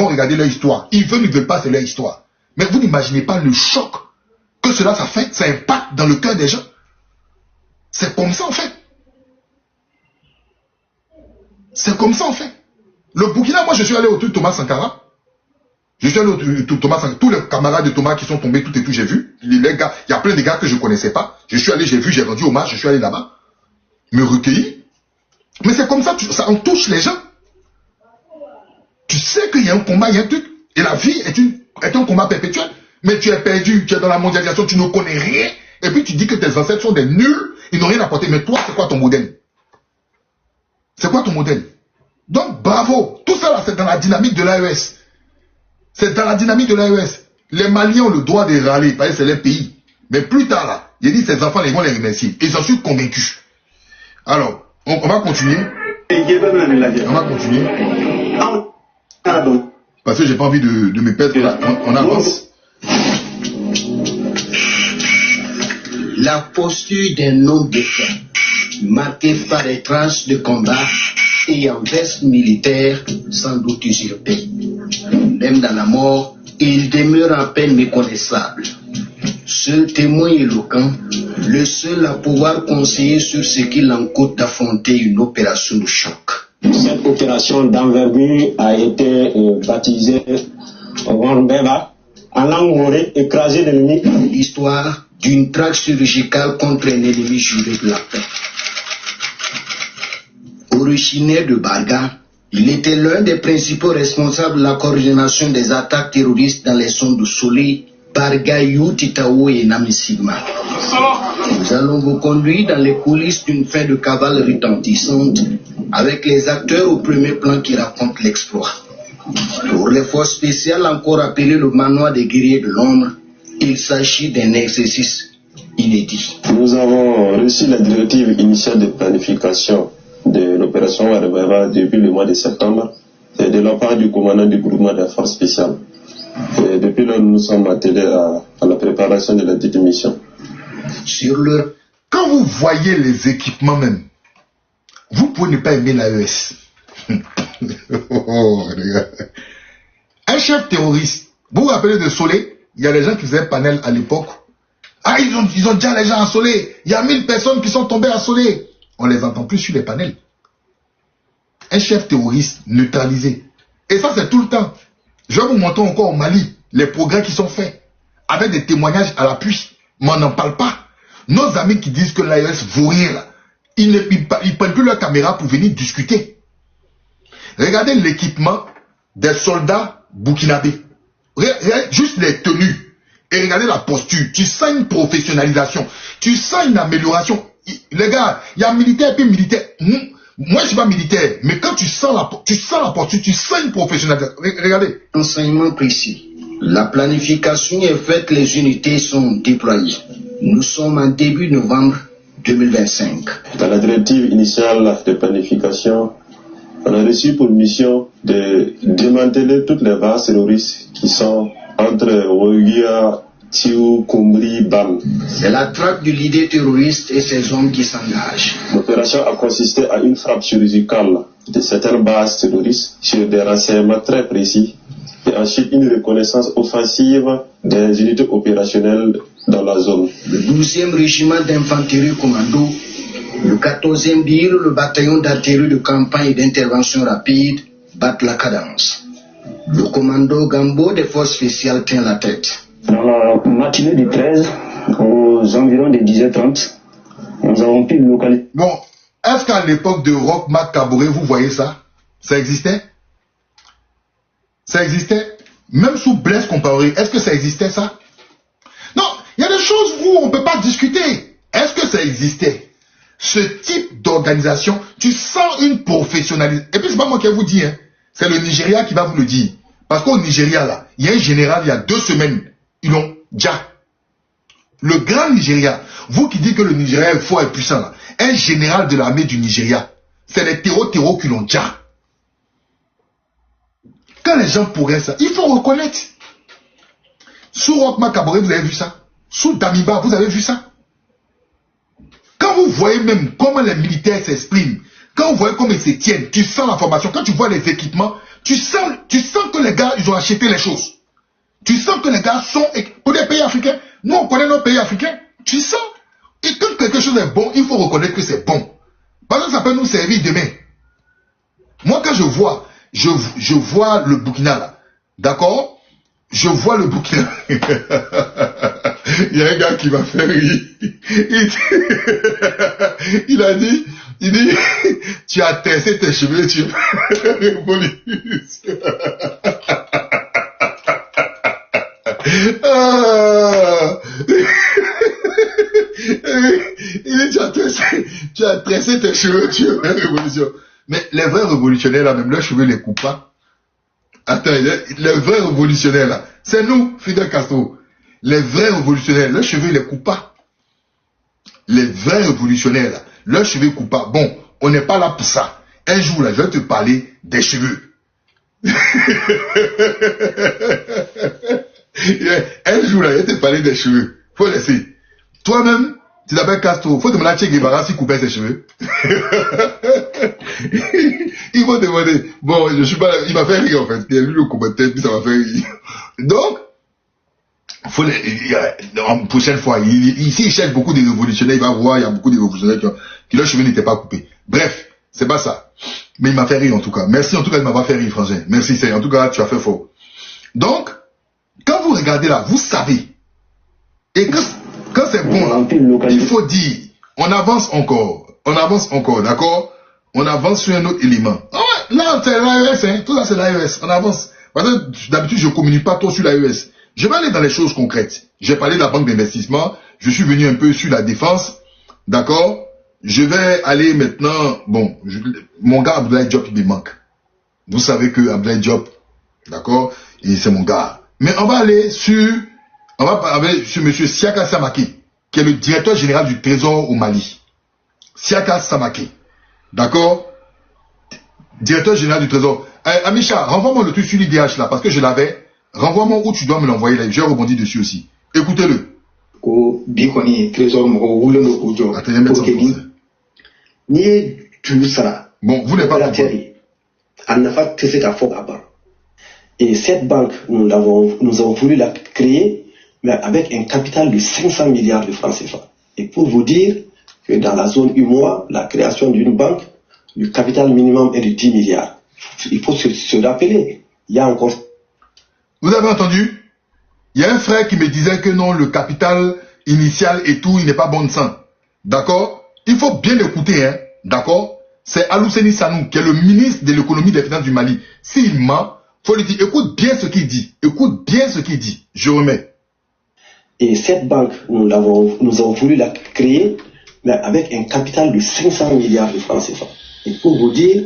regarder leur histoire. Ils veulent, ils ne veulent pas, c'est leur histoire. Mais vous n'imaginez pas le choc que cela ça fait, ça impacte dans le cœur des gens. C'est comme ça en fait. C'est comme ça en fait. Le Burkina, moi je suis allé au truc de Thomas Sankara. Je suis allé au truc de Thomas Sankara. Tous les camarades de Thomas qui sont tombés, tout et tout, j'ai vu. Les gars, il y a plein de gars que je ne connaissais pas. Je suis allé, j'ai vu, j'ai rendu hommage, je suis allé là-bas. Me recueillir. Mais c'est comme ça, ça en touche les gens. Tu sais qu'il y a un combat, il y a un truc. Et la vie est un combat perpétuel. Mais tu es perdu, tu es dans la mondialisation, tu ne connais rien. Et puis tu dis que tes ancêtres sont des nuls, ils n'ont rien apporté. Mais toi, c'est quoi ton modèle? C'est quoi ton modèle? Donc bravo. Tout ça là, c'est dans la dynamique de l'AES. C'est dans la dynamique de l'AES. Les Maliens ont le droit de râler, parce que c'est leur pays. Mais plus tard là, il dit ces enfants, ils vont les remercier. Et j'en suis convaincu. Alors, on va continuer. On va continuer. Parce que j'ai pas envie de me perdre. On avance. La posture d'un homme d'État, marquée par des traces de combat et en veste militaire, sans doute usurpée. Même dans la mort, il demeure en peine méconnaissable. Seul témoin éloquent, le seul à pouvoir conseiller sur ce qu'il en coûte d'affronter une opération de choc. Cette opération d'envergure a été baptisée Wambeba, en langue morée, écraser l'ennemi. L'histoire d'une traque chirurgicale contre un ennemi juré de la paix. Originaire de Barga, il était l'un des principaux responsables de la coordination des attaques terroristes dans les zones de Solé, Barga, Titao et Namisigma. Nous allons vous conduire dans les coulisses d'une fin de cavale retentissante avec les acteurs au premier plan qui racontent l'exploit. Pour les forces spéciales encore appelées le manoir des guerriers de l'ombre, il s'agit d'un exercice inédit. Nous avons reçu la directive initiale de planification de l'opération Warababa depuis le mois de septembre et de la part du commandant du groupement des forces spéciales. Et depuis là, nous nous sommes attelés à la préparation de la dite mission. Quand vous voyez les équipements même, vous pouvez ne pas aimer l'AES. Un chef terroriste, vous vous rappelez de Solé? Il y a des gens qui faisaient panel à l'époque. Ah, ils ont déjà les gens à Solé. Il y a 1000 personnes qui sont tombées à Solé. On les entend plus sur les panels. Un chef terroriste neutralisé. Et ça, c'est tout le temps. Je vais vous montrer encore au Mali les progrès qui sont faits. Avec des témoignages à l'appui. Mais on n'en parle pas. Nos amis qui disent que l'AES vaut rien, là, ils ne prennent plus leur caméra pour venir discuter. Regardez l'équipement des soldats burkinabés. Juste les tenues. Et regardez la posture. Tu sens une professionnalisation. Tu sens une amélioration. Les gars, il y a militaire et puis militaire. Moi, je ne suis pas militaire. Mais quand tu sens la posture, tu sens une professionnalisation. Regardez. Enseignement précis. La planification est faite, les unités sont déployées. Nous sommes en début novembre 2025. Dans la directive initiale de planification, on a reçu pour mission de démanteler toutes les bases terroristes qui sont entre Ouéguia, Tiou, Kombri, Bam. C'est la traque du leader terroriste et ses hommes qui s'engagent. L'opération a consisté à une frappe chirurgicale de certaines bases terroristes sur des renseignements très précis et ensuite une reconnaissance offensive des unités opérationnelles dans la zone. Le 12e régiment d'infanterie commando, le 14e BIR, le bataillon d'artillerie de campagne et d'intervention rapide battent la cadence. Le commando Gambo des forces spéciales tient la tête. Dans la matinée du 13, aux environs de 10h30, nous avons pu localiser. Bon, est-ce qu'à l'époque de Roch Marc Kaboré, vous voyez ça? Ça existait? Ça existait? Même sous Blaise Compaoré, est-ce que ça existait ça? Non, il y a des choses où on ne peut pas discuter. Est-ce que ça existait? Ce type d'organisation, tu sens une professionnalisation. Et puis c'est pas moi qui vous dis, hein. C'est le Nigeria qui va vous le dire. Parce qu'au Nigeria, là, il y a un général, il y a 2 semaines, ils l'ont déjà. Le grand Nigeria, vous qui dites que le Nigeria est fort et puissant, là, un général de l'armée du Nigeria, c'est les terreaux qui l'ont déjà. Quand les gens pourraient ça, il faut reconnaître. Sous Roch Marc Kaboré, vous avez vu ça? Sous Damiba, vous avez vu ça? Quand vous voyez même comment les militaires s'expriment, quand vous voyez comment ils se tiennent, tu sens la formation, quand tu vois les équipements, tu sens que les gars, ils ont acheté les choses. Tu sens que les gars sont, pour les pays africains, nous on connaît nos pays africains, tu sens. Et quand quelque chose est bon, il faut reconnaître que c'est bon. Parce que ça peut nous servir demain. Moi quand je vois le Burkina là, d'accord? Je vois le Burkina. Il y a un gars qui m'a fait rire. Il a dit, tu as tressé tes cheveux, tu révolution. Il dit, tu as tressé tes cheveux, tu es révolution. Mais les vrais révolutionnaires là, même leurs cheveux les coupent pas. Attends, les vrais révolutionnaires là, c'est nous, Fidel Castro. Les vrais révolutionnaires, leurs cheveux les coupent pas. Les vrais révolutionnaires là, leurs cheveux coupent pas. Bon, on n'est pas là pour ça. Un jour là, je vais te parler des cheveux. Un jour là, je vais te parler des cheveux. Faut laisser. Toi-même, tu t'appelles Castro. Faut demander à Che Guevara s'il coupait ses cheveux. Il faut demander. Bon, je suis pas là. Il m'a fait rire en fait. Il a vu le commentaire, puis ça m'a fait rire. Donc, en prochaine fois, ici il cherche beaucoup de révolutionnaires, il va voir, il y a beaucoup de révolutionnaires qui leurs cheveux n'étaient pas coupés. Bref, c'est pas ça. Mais il m'a fait rire en tout cas. Merci en tout cas de m'avoir fait rire, frangin. Merci, en tout cas, tu as fait fort. Donc, quand vous regardez là, vous savez. Et quand c'est bon là, il faut dire, on avance encore, d'accord? On avance sur un autre élément. Ah ouais, là c'est l'AES, hein, tout ça c'est l'AES, on avance. Parce que d'habitude je ne communique pas trop sur l'AES. Je vais aller dans les choses concrètes. J'ai parlé de la banque d'investissement, je suis venu un peu sur la défense, d'accord? Je vais aller maintenant, bon, mon gars Abdoulaye Diop il me manque. Vous savez que Abdoulaye Diop, d'accord? Et c'est mon gars. Mais on va aller sur M. Siaka Samake, qui est le directeur général du Trésor au Mali. Siaka Samake. D'accord? Directeur général du Trésor. Amisha, renvoie-moi le truc sur l'IDH là, parce que je l'avais. Renvoie-moi où tu dois me l'envoyer là. J'ai rebondi dessus aussi. Écoutez-le. Bon, vous n'êtes pas compris. Et cette banque, nous avons voulu la créer, mais avec un capital de 500 milliards de francs CFA. Et pour vous dire que dans la zone UMOA, la création d'une banque, le capital minimum est de 10 milliards. Il faut se rappeler, il y a encore... Vous avez entendu? Il y a un frère qui me disait que non, le capital initial et tout, il n'est pas bon de sang. D'accord? Il faut bien l'écouter, hein? D'accord? C'est Alou Seni Sanou, qui est le ministre de l'économie et des finances du Mali. S'il ment, Faut lui dire, écoute bien ce qu'il dit. Écoute bien ce qu'il dit. Je remets. Et cette banque, nous avons voulu la créer, mais avec un capital de 500 milliards de francs CFA. Et pour vous dire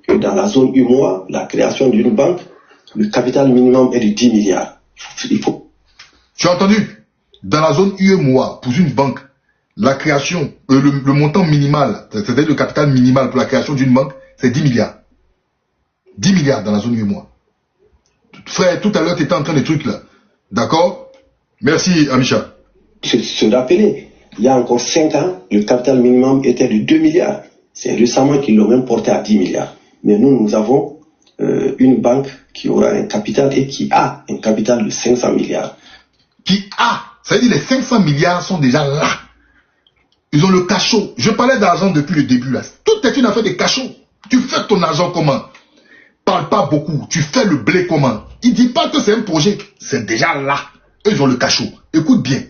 que dans la zone UMOA, la création d'une banque, le capital minimum est de 10 milliards. Il faut... Tu as entendu? Dans la zone UMOA, pour une banque, la création, le montant minimal, c'est-à-dire le capital minimal pour la création d'une banque, c'est 10 milliards. 10 milliards dans la zone UMOA. Frère, tout à l'heure, tu étais en train de trucs là. D'accord? Merci, Amisha. Se rappeler, il y a encore 5 ans, le capital minimum était de 2 milliards. C'est récemment qu'ils l'ont même porté à 10 milliards. Mais nous avons une banque qui aura un capital et qui a un capital de 500 milliards. Qui a? Ça veut dire les 500 milliards sont déjà là. Ils ont le cachot. Je parlais d'argent depuis le début là. Tout est une affaire de cachot. Tu fais ton argent comment? Parle pas beaucoup. Tu fais le blé comment? Il dit pas que c'est un projet. C'est déjà là. Eux, ils ont le cachot. Écoute bien.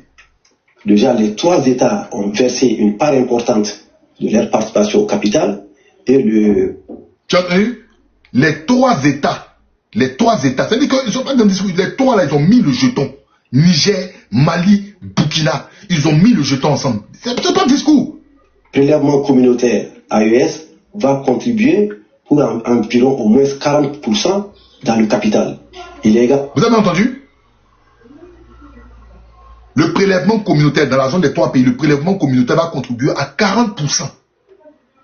Déjà, les 3 États ont versé une part importante de leur participation au capital et le... Tu as entendu? Les 3 États. Les 3 États. C'est-à-dire qu'ils sont pas dans le discours. Les 3 là, ils ont mis le jeton. Niger, Mali, Burkina. Ils ont mis le jeton ensemble. C'est pas un discours. Le prélèvement communautaire AES va contribuer pour environ au moins 40% dans le capital. Vous avez entendu? Le prélèvement communautaire dans la zone des 3 pays, le prélèvement communautaire va contribuer à 40%.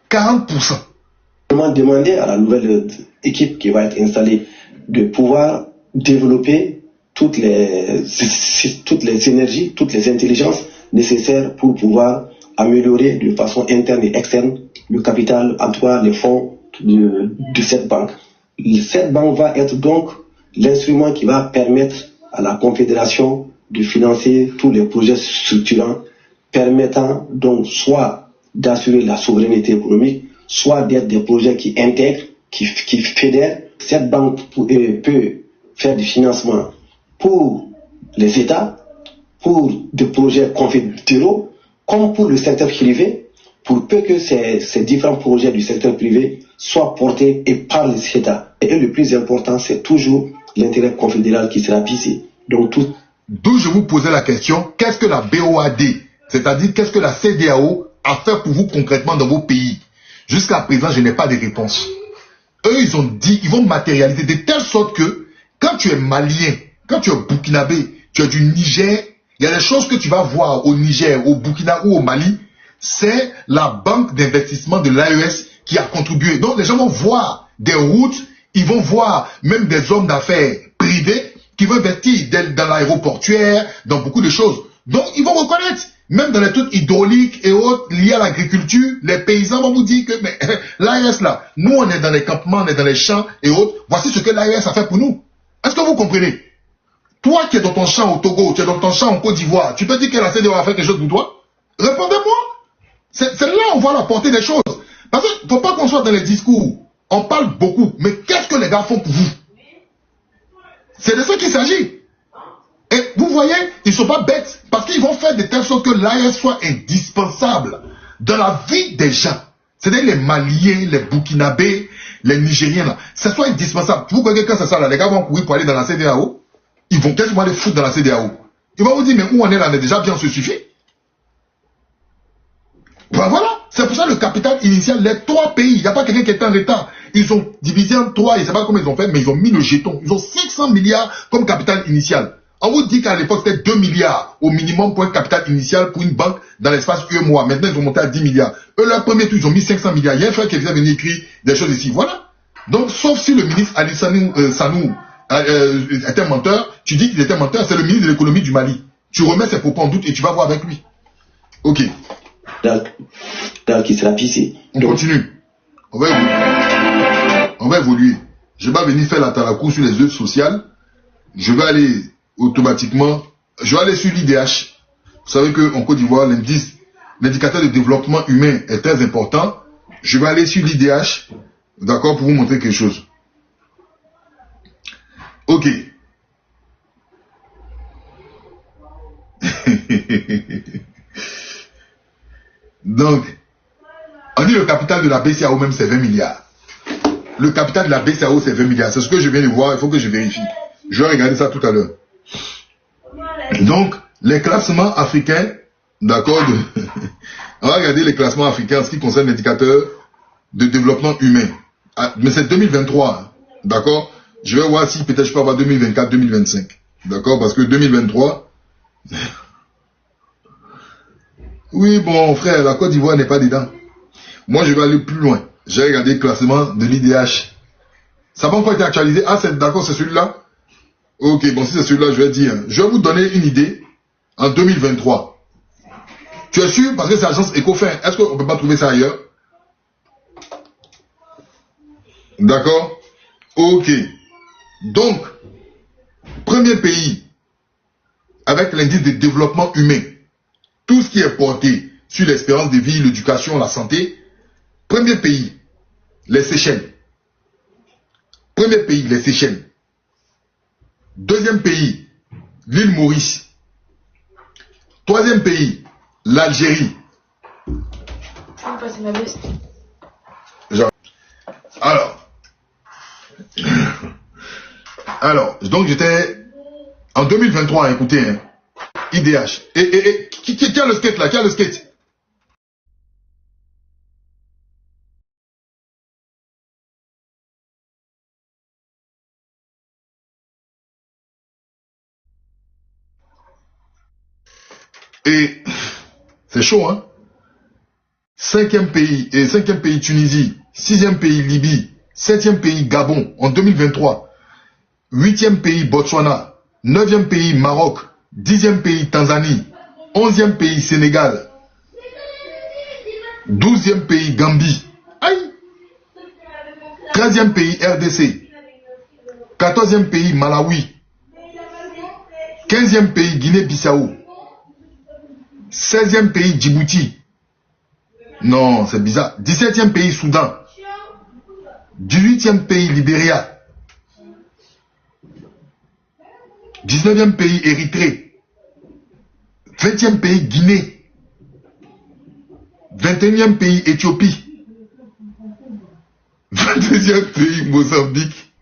40%. On m'a demandé à la nouvelle équipe qui va être installée de pouvoir développer toutes les énergies, toutes les intelligences nécessaires pour pouvoir améliorer de façon interne et externe le capital, en tout cas les fonds de cette banque. Cette banque va être donc l'instrument qui va permettre à la Confédération de financer tous les projets structurants permettant donc soit d'assurer la souveraineté économique, soit d'être des projets qui intègrent, qui fédèrent. Cette banque peut faire du financement pour les États, pour des projets confédéraux, comme pour le secteur privé, pour peu que ces différents projets du secteur privé soient portés et par les États. Et le plus important, c'est toujours l'intérêt confédéral qui sera visé. Donc tout. D'où je vous posais la question, qu'est-ce que la BOAD, c'est-à-dire qu'est-ce que la CEDEAO a fait pour vous concrètement dans vos pays? Jusqu'à présent, je n'ai pas de réponse. Eux, ils ont dit, ils vont matérialiser de telle sorte que quand tu es malien, quand tu es burkinabé, tu es du Niger, il y a des choses que tu vas voir au Niger, au Burkina ou au Mali, c'est la banque d'investissement de l'AES qui a contribué. Donc les gens vont voir des routes, ils vont voir même des hommes d'affaires privés qui veulent investir dans l'aéroportuaire, dans beaucoup de choses. Donc ils vont reconnaître, même dans les trucs hydrauliques et autres liés à l'agriculture, les paysans vont vous dire que l'AES là, nous on est dans les campements, on est dans les champs et autres, voici ce que l'AES a fait pour nous. Est-ce que vous comprenez? Toi qui es dans ton champ au Togo, tu es dans ton champ en Côte d'Ivoire, tu peux dire que la CEDEAO a fait quelque chose pour toi? Répondez-moi. C'est là où on voit la portée des choses. Parce qu'il ne faut pas qu'on soit dans les discours. On parle beaucoup, mais qu'est-ce que les gars font pour vous? C'est de ça qu'il s'agit. Et vous voyez, ils ne sont pas bêtes, parce qu'ils vont faire de telle sorte que l'AES soit indispensable dans la vie des gens. C'est-à-dire les Maliens, les Burkinabés, les Nigériens, là. Ça soit indispensable. Vous voyez quand c'est ça, là, les gars vont courir pour aller dans la CEDEAO. Ils vont quasiment aller foutre dans la CEDEAO. Ils vont vous dire, mais où on est là, on est déjà bien, on se suffit. Ben voilà, c'est pour ça le capital initial, les 3 pays, il n'y a pas quelqu'un qui est en retard. Ils ont divisé en 3, je ne sais pas comment ils ont fait, mais ils ont mis le jeton. Ils ont 500 milliards comme capital initial. On vous dit qu'à l'époque, c'était 2 milliards au minimum pour un capital initial pour une banque dans l'espace UMOA. Maintenant, ils ont monté à 10 milliards. Eux, leur premier tour, ils ont mis 500 milliards. Il y a un frère qui vient venir écrire des choses ici. Voilà. Donc, sauf si le ministre Ali Sanou était menteur, tu dis qu'il était menteur, c'est le ministre de l'économie du Mali. Tu remets ses propos en doute et tu vas voir avec lui. Ok. Qui sera pissé. On continue. On va évoluer. Je vais pas venir faire la talakou sur les œuvres sociales. Je vais aller automatiquement. Je vais aller sur l'IDH. Vous savez qu'en Côte d'Ivoire, l'indicateur de développement humain est très important. Je vais aller sur l'IDH. D'accord, pour vous montrer quelque chose. Ok. Donc, on dit le capital de la BCAO même c'est 20 milliards. le capital de la BCAO, c'est 20 milliards. C'est ce que je viens de voir, il faut que je vérifie. Je vais regarder ça tout à l'heure. Donc, les classements africains, d'accord, on va regarder les classements africains en ce qui concerne l'indicateur de développement humain. Mais c'est 2023, d'accord. Je vais voir si peut-être je peux avoir 2024, 2025. D'accord, parce que 2023... Oui, bon, frère, la Côte d'Ivoire n'est pas dedans. Moi, je vais aller plus loin. J'ai regardé le classement de l'IDH. Ça n'a pas encore été actualisé. Ah, c'est d'accord, c'est celui-là? Ok, bon, si c'est celui-là, je vais dire. Je vais vous donner une idée en 2023. Tu es sûr? Parce que c'est l'agence Ecofin. Est-ce qu'on ne peut pas trouver ça ailleurs? D'accord? Ok. Donc, premier pays avec l'indice de développement humain, tout ce qui est porté sur l'espérance de vie, l'éducation, la santé. Premier pays, les Seychelles. Premier pays, les Seychelles. Deuxième pays, l'île Maurice. Troisième pays, l'Algérie. Alors, donc j'étais en 2023, écoutez, hein, IDH. Et qui a le skate là? Qui a le skate? Et c'est chaud, hein? Cinquième pays Tunisie, sixième pays Libye, septième pays Gabon en 2023, huitième pays Botswana, neuvième pays Maroc, dixième pays Tanzanie, onzième pays Sénégal, douzième pays Gambie, aïe, treizième pays RDC, quatorzième pays Malawi, quinzième pays Guinée-Bissau, 16e pays Djibouti. Non, c'est bizarre. 17e pays Soudan. 18e pays Libéria. 19e pays Érythrée. 20e pays Guinée. 21e pays Éthiopie. 22e pays Mozambique.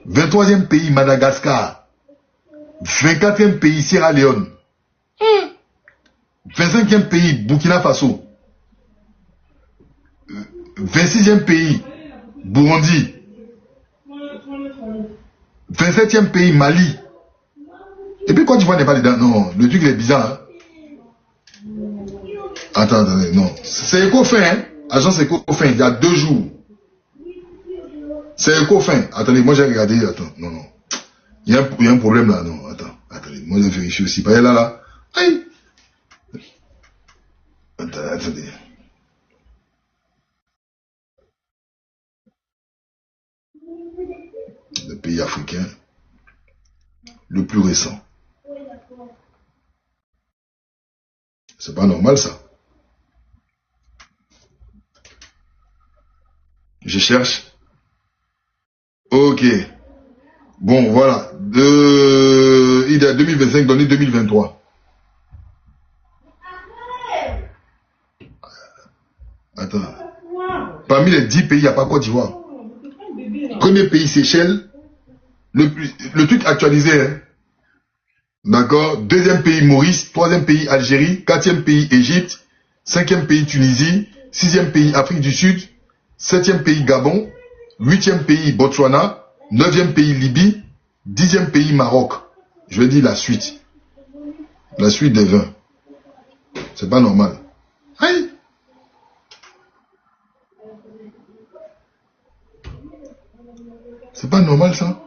23e pays Madagascar. 24e pays Sierra Leone. 25e pays Burkina Faso. 26e pays Burundi. 27e pays Mali. Et puis Côte d'Ivoire n'est pas dedans. Non, le truc est bizarre. Hein? Attendez, non. C'est Ecofin, hein? Agence Ecofin, il y a 2 jours. C'est Ecofin. Attendez, moi j'ai regardé. Attends, non. Il y a un problème là. Non, attendez. Moi j'ai vérifié aussi. Pas là. Aïe. Attendez. Le pays africain le plus récent. C'est pas normal ça. Je cherche. Ok. Bon, voilà. Il est à 2025, donné 2023. Attends. Parmi les 10 pays, il n'y a pas Côte d'Ivoire. Premier pays, Seychelles. Le truc actualisé. Hein? D'accord. Deuxième pays, Maurice. Troisième pays, Algérie. Quatrième pays, Égypte. Cinquième pays, Tunisie. Sixième pays, Afrique du Sud. Septième pays, Gabon. Huitième pays, Botswana. Neuvième pays, Libye. Dixième pays, Maroc. Je vais dire la suite. La suite des 20. C'est pas normal. Aïe. C'est pas normal ça.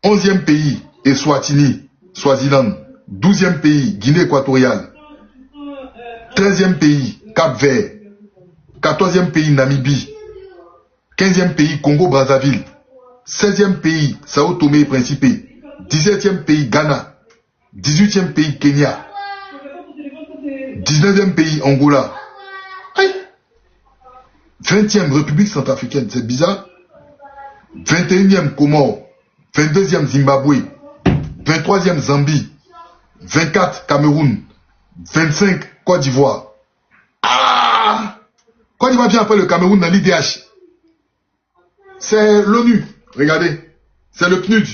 11e pays, Eswatini, Swaziland. 12e pays, Guinée équatoriale. 13e pays, Cap-Vert. 14e pays, Namibie. 15e pays, Congo-Brazzaville. 16e pays, Sao Tomé et Principe. 17e pays, Ghana. 18e pays, Kenya. 19e pays, Angola. Aïe. 20e, République centrafricaine. C'est bizarre. 21e Comores, 22e Zimbabwe, 23e Zambie, 24 Cameroun, 25 Côte d'Ivoire. Ah! Côte d'Ivoire vient après le Cameroun dans l'IDH. C'est l'ONU. Regardez. C'est le PNUD.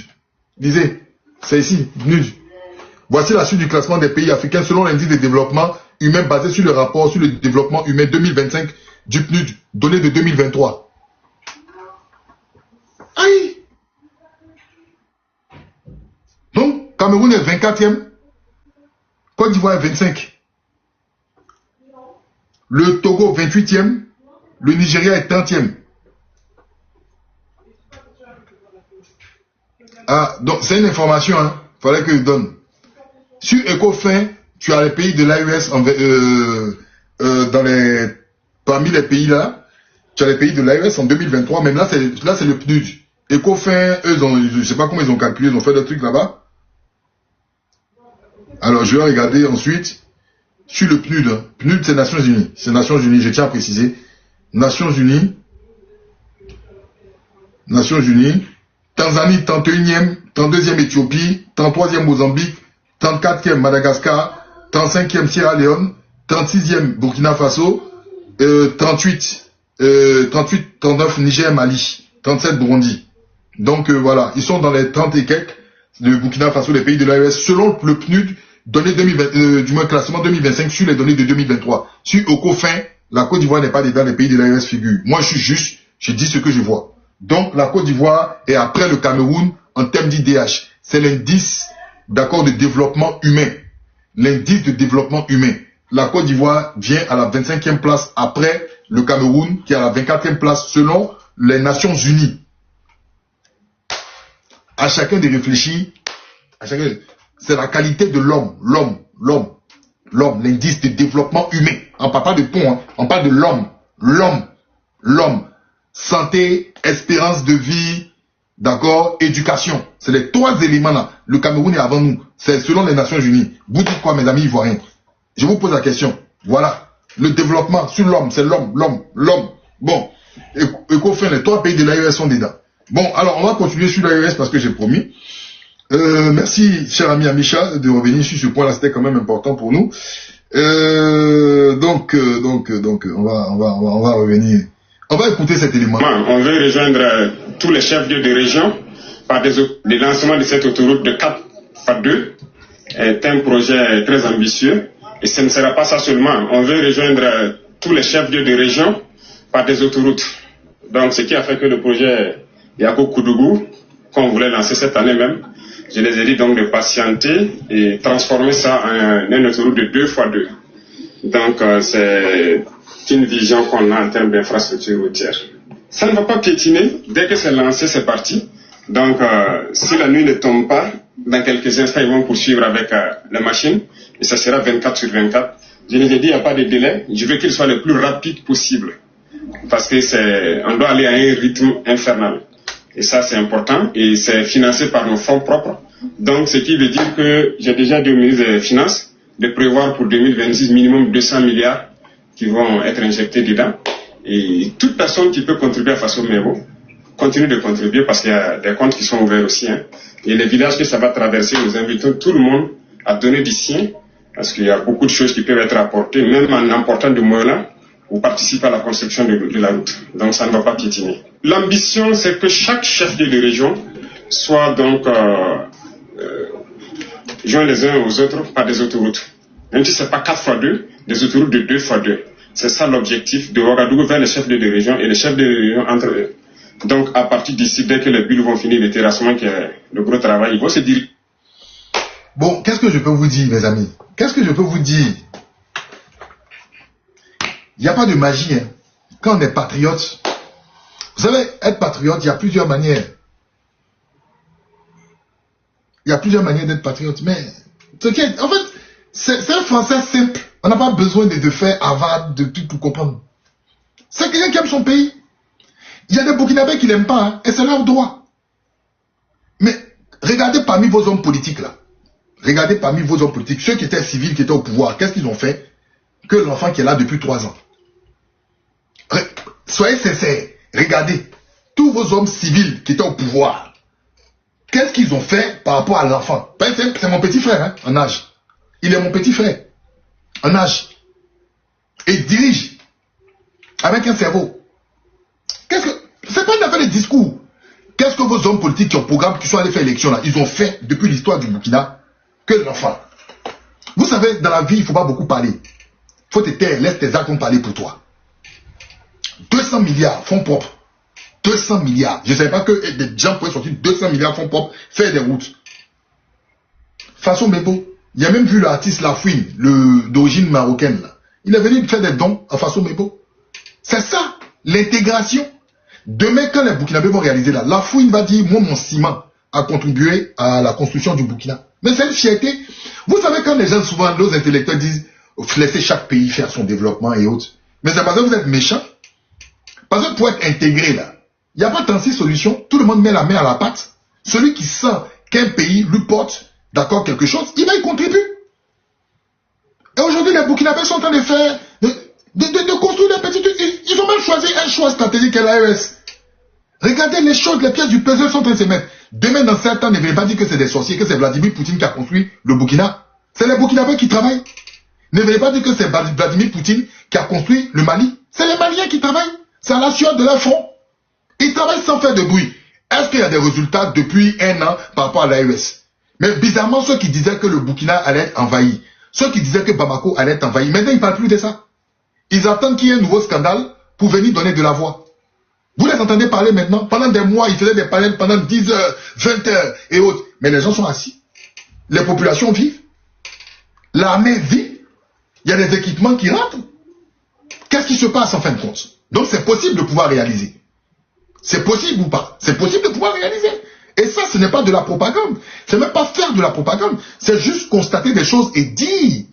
Lisez. C'est ici, PNUD. Voici la suite du classement des pays africains selon l'indice de développement humain basé sur le rapport sur le développement humain 2025 du PNUD, donné de 2023. Aïe! Donc, Cameroun est 24e, Côte d'Ivoire est 25. Le Togo 28e, le Nigeria est 30e. Ah, donc c'est une information, hein. Fallait que je donne. Sur Ecofin, tu as les pays de l'AES parmi les pays là, tu as les pays de l'AES en 2023, même là c'est le PNUD. Ecofin, eux, je sais pas comment ils ont calculé, ils ont fait des trucs là-bas. Alors je vais regarder ensuite sur le PNUD. Hein. PNUD c'est Nations Unies. C'est Nations Unies, je tiens à préciser. Nations Unies. Tanzanie 31e, 32e Éthiopie, 33e Mozambique, 34e Madagascar, 35e Sierra Leone, 36e Burkina Faso, 39 Niger Mali, 37 Burundi. Donc voilà, ils sont dans les 30 et quelques de Burkina Faso, les pays de l'AES, selon le PNUD, données du moins classement 2025 sur les données de 2023. Sur Ecofin, la Côte d'Ivoire n'est pas dedans, les pays de l'AES figurent. Moi je suis juste, je dis ce que je vois. Donc la Côte d'Ivoire est après le Cameroun en termes d'IDH. C'est l'indice, d'accord, de développement humain. L'indice de développement humain. La Côte d'Ivoire vient à la 25e place après le Cameroun qui est à la 24e place selon les Nations Unies. À chacun de réfléchir, c'est la qualité de l'homme, l'indice de développement humain. On parle pas de pont, hein, on parle de l'homme. Santé, espérance de vie, d'accord, éducation. C'est les trois éléments là. Le Cameroun est avant nous. C'est selon les Nations Unies. Vous dites quoi, mes amis ivoiriens? Je vous pose la question. Voilà. Le développement sur l'homme, c'est l'homme. Bon. Ecofin, les trois pays de l'AES sont dedans. Bon, alors on va continuer sur l'AES parce que j'ai promis. Merci, cher ami Amisha, de revenir sur ce point-là. C'était quand même important pour nous. Donc, on va revenir. On va écouter cet élément. On veut rejoindre tous les chefs de région par des lancements de cette autoroute de 4x2. C'est un projet très ambitieux. Et ce ne sera pas ça seulement. On veut rejoindre tous les chefs de région par des autoroutes. Donc, ce qui a fait que le projet Yako Koudougou, qu'on voulait lancer cette année même, je les ai dit donc de patienter et transformer ça en une autoroute de 2x2. Donc, c'est une vision qu'on a en termes d'infrastructure routière. Ça ne va pas piétiner. Dès que c'est lancé, c'est parti. Donc, si la nuit ne tombe pas, dans quelques instants, ils vont poursuivre avec la machine. Et ça sera 24 sur 24. Je les ai dit, il n'y a pas de délai. Je veux qu'il soit le plus rapide possible. Parce que on doit aller à un rythme infernal. Et ça, c'est important. Et c'est financé par nos fonds propres. Donc, ce qui veut dire que j'ai déjà dit au ministre des Finances de prévoir pour 2026 minimum 200 milliards qui vont être injectés dedans. Et toute personne qui peut contribuer à Faso Mero continue de contribuer parce qu'il y a des comptes qui sont ouverts aussi. Hein. Et les villages que ça va traverser, nous invitons tout le monde à donner du sien parce qu'il y a beaucoup de choses qui peuvent être apportées, même en emportant du moyen ou participer à la construction de la route. Donc ça ne va pas piétiner. L'ambition, c'est que chaque chef de région soit donc joint les uns aux autres par des autoroutes. Même si ce n'est pas 4x2, des autoroutes de 2x2. C'est ça l'objectif de Ouagadougou vers les chefs de région et les chefs de région entre eux. Donc à partir d'ici, dès que les bulles vont finir le terrassement, qui est le gros travail, ils vont se diriger. Bon, qu'est-ce que je peux vous dire, mes amis? Qu'est-ce que je peux vous dire? Il n'y a pas de magie. Hein. Quand on est patriote, vous savez, être patriote, il y a plusieurs manières. Il y a plusieurs manières d'être patriote. Mais, en fait, c'est un français simple. On n'a pas besoin de faire avare, de tout pour comprendre. C'est quelqu'un qui aime son pays. Il y a des Burkinabés qui l'aiment pas, hein, et c'est leur droit. Mais regardez parmi vos hommes politiques là. Regardez parmi vos hommes politiques, ceux qui étaient civils, qui étaient au pouvoir, qu'est-ce qu'ils ont fait? Que l'enfant qui est là depuis 3 ans. Soyez sincères, regardez, tous vos hommes civils qui étaient au pouvoir, qu'est-ce qu'ils ont fait par rapport à l'enfant? C'est mon petit frère, hein, en âge. Il est mon petit frère, en âge. Et il dirige avec un cerveau. c'est pas une affaire de discours. Qu'est-ce que vos hommes politiques qui ont programme, qui sont allés faire l'élection là, ils ont fait depuis l'histoire du Burkina que l'enfant. Vous savez, dans la vie, il ne faut pas beaucoup parler. Il faut te taire, laisse tes actes parler pour toi. 200 milliards, fonds propres. 200 milliards. Je ne savais pas que des gens pouvaient sortir 200 milliards fonds propres, faire des routes. Façon Mebo, il y a même vu l'artiste Lafouine, d'origine marocaine. Là. Il est venu faire des dons à Façon Mebo. C'est ça, l'intégration. Demain, quand les Burkinabés vont réaliser là, Lafouine va dire, moi, mon ciment a contribué à la construction du Burkina. Mais c'est une fierté. Vous savez, quand les gens, souvent, nos intellectuels disent, laissez chaque pays faire son développement et autres. Mais c'est parce que vous êtes méchants. Parce que pour être intégré là, il n'y a pas 36 solutions. Tout le monde met la main à la pâte. Celui qui sent qu'un pays lui porte, d'accord, quelque chose, il va y contribuer. Et aujourd'hui, les Burkinabés sont en train de faire, de construire des petits trucs. Ils ont même choisi un choix stratégique à l'AES. Regardez les choses, les pièces du puzzle sont en train de se mettre. Demain, dans 7 ans, ne venez pas dire que c'est des sorciers, que c'est Vladimir Poutine qui a construit le Burkina. C'est les Burkinabés qui travaillent. Ne venez pas dire que c'est Vladimir Poutine qui a construit le Mali. C'est les Maliens qui travaillent. C'est à la sueur de leur front. Ils travaillent sans faire de bruit. Est-ce qu'il y a des résultats depuis 1 an par rapport à l'AES? Mais bizarrement, ceux qui disaient que le Burkina allait être envahi, ceux qui disaient que Bamako allait être envahi, maintenant ils ne parlent plus de ça. Ils attendent qu'il y ait un nouveau scandale pour venir donner de la voix. Vous les entendez parler maintenant? Pendant des mois, ils faisaient des panels pendant 10 heures, 20 heures et autres. Mais les gens sont assis. Les populations vivent. L'armée vit. Il y a des équipements qui rentrent. Qu'est-ce qui se passe en fin de compte? Donc c'est possible de pouvoir réaliser. C'est possible ou pas? C'est possible de pouvoir réaliser. Et ça, ce n'est pas de la propagande. C'est même pas faire de la propagande. C'est juste constater des choses et dire.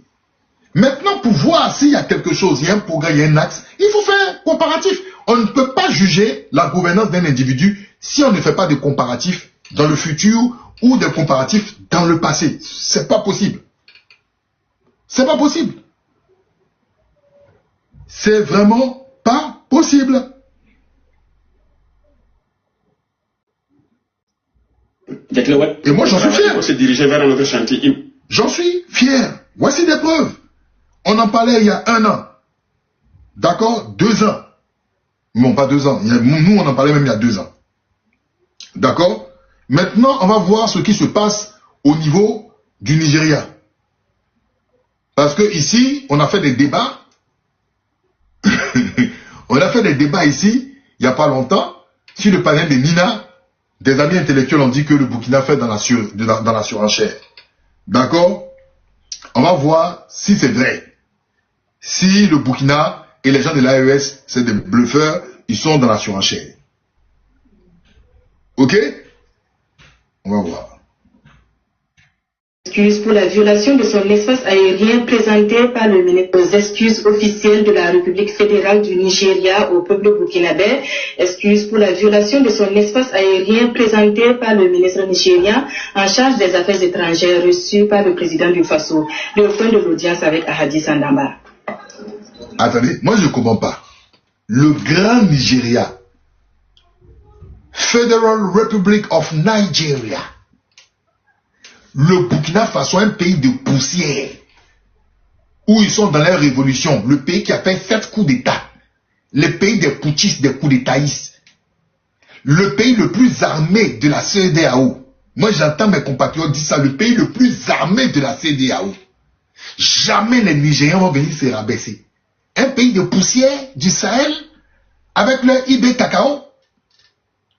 Maintenant, pour voir s'il y a quelque chose, il y a un progrès, il y a un axe, il faut faire un comparatif. On ne peut pas juger la gouvernance d'un individu si on ne fait pas de comparatifs dans le futur ou des comparatifs dans le passé. C'est pas possible. C'est pas possible. C'est vraiment pas possible. Et moi, j'en suis fier. On se diriger vers un autre chantier. J'en suis fier. Voici des preuves. On en parlait il y a 1 an. D'accord? 2 ans. Non, pas 2 ans. Nous, on en parlait même il y a 2 ans. D'accord? Maintenant, on va voir ce qui se passe au niveau du Nigeria. Parce que ici, on a fait des débats. On a fait des débats ici, il n'y a pas longtemps, sur le panel de Nina. Des amis intellectuels ont dit que le Burkina fait dans la surenchère. D'accord? On va voir si c'est vrai. Si le Burkina et les gens de l'AES, c'est des bluffeurs, ils sont dans la surenchère. Ok? On va voir. Excuses pour la violation de son espace aérien présentée par le ministre aux excuses officielles de la République fédérale du Nigeria au peuple burkinabé. Excuses pour la violation de son espace aérien présentée par le ministre nigérien en charge des affaires étrangères reçu par le président du Faso. Le point de l'audience avec Ahadi Sandamba. Attendez, moi je ne comprends pas. Le grand Nigeria, Federal Republic of Nigeria, le Burkina Faso, un pays de poussière, où ils sont dans leur révolution, le pays qui a fait 7 coups d'État, le pays des putschistes, des coups d'Étaïstes, le pays le plus armé de la CEDEAO. Moi j'entends mes compatriotes dire ça, le pays le plus armé de la CEDEAO. Jamais les Nigériens vont venir se rabaisser. Un pays de poussière du Sahel, avec leur IB cacao,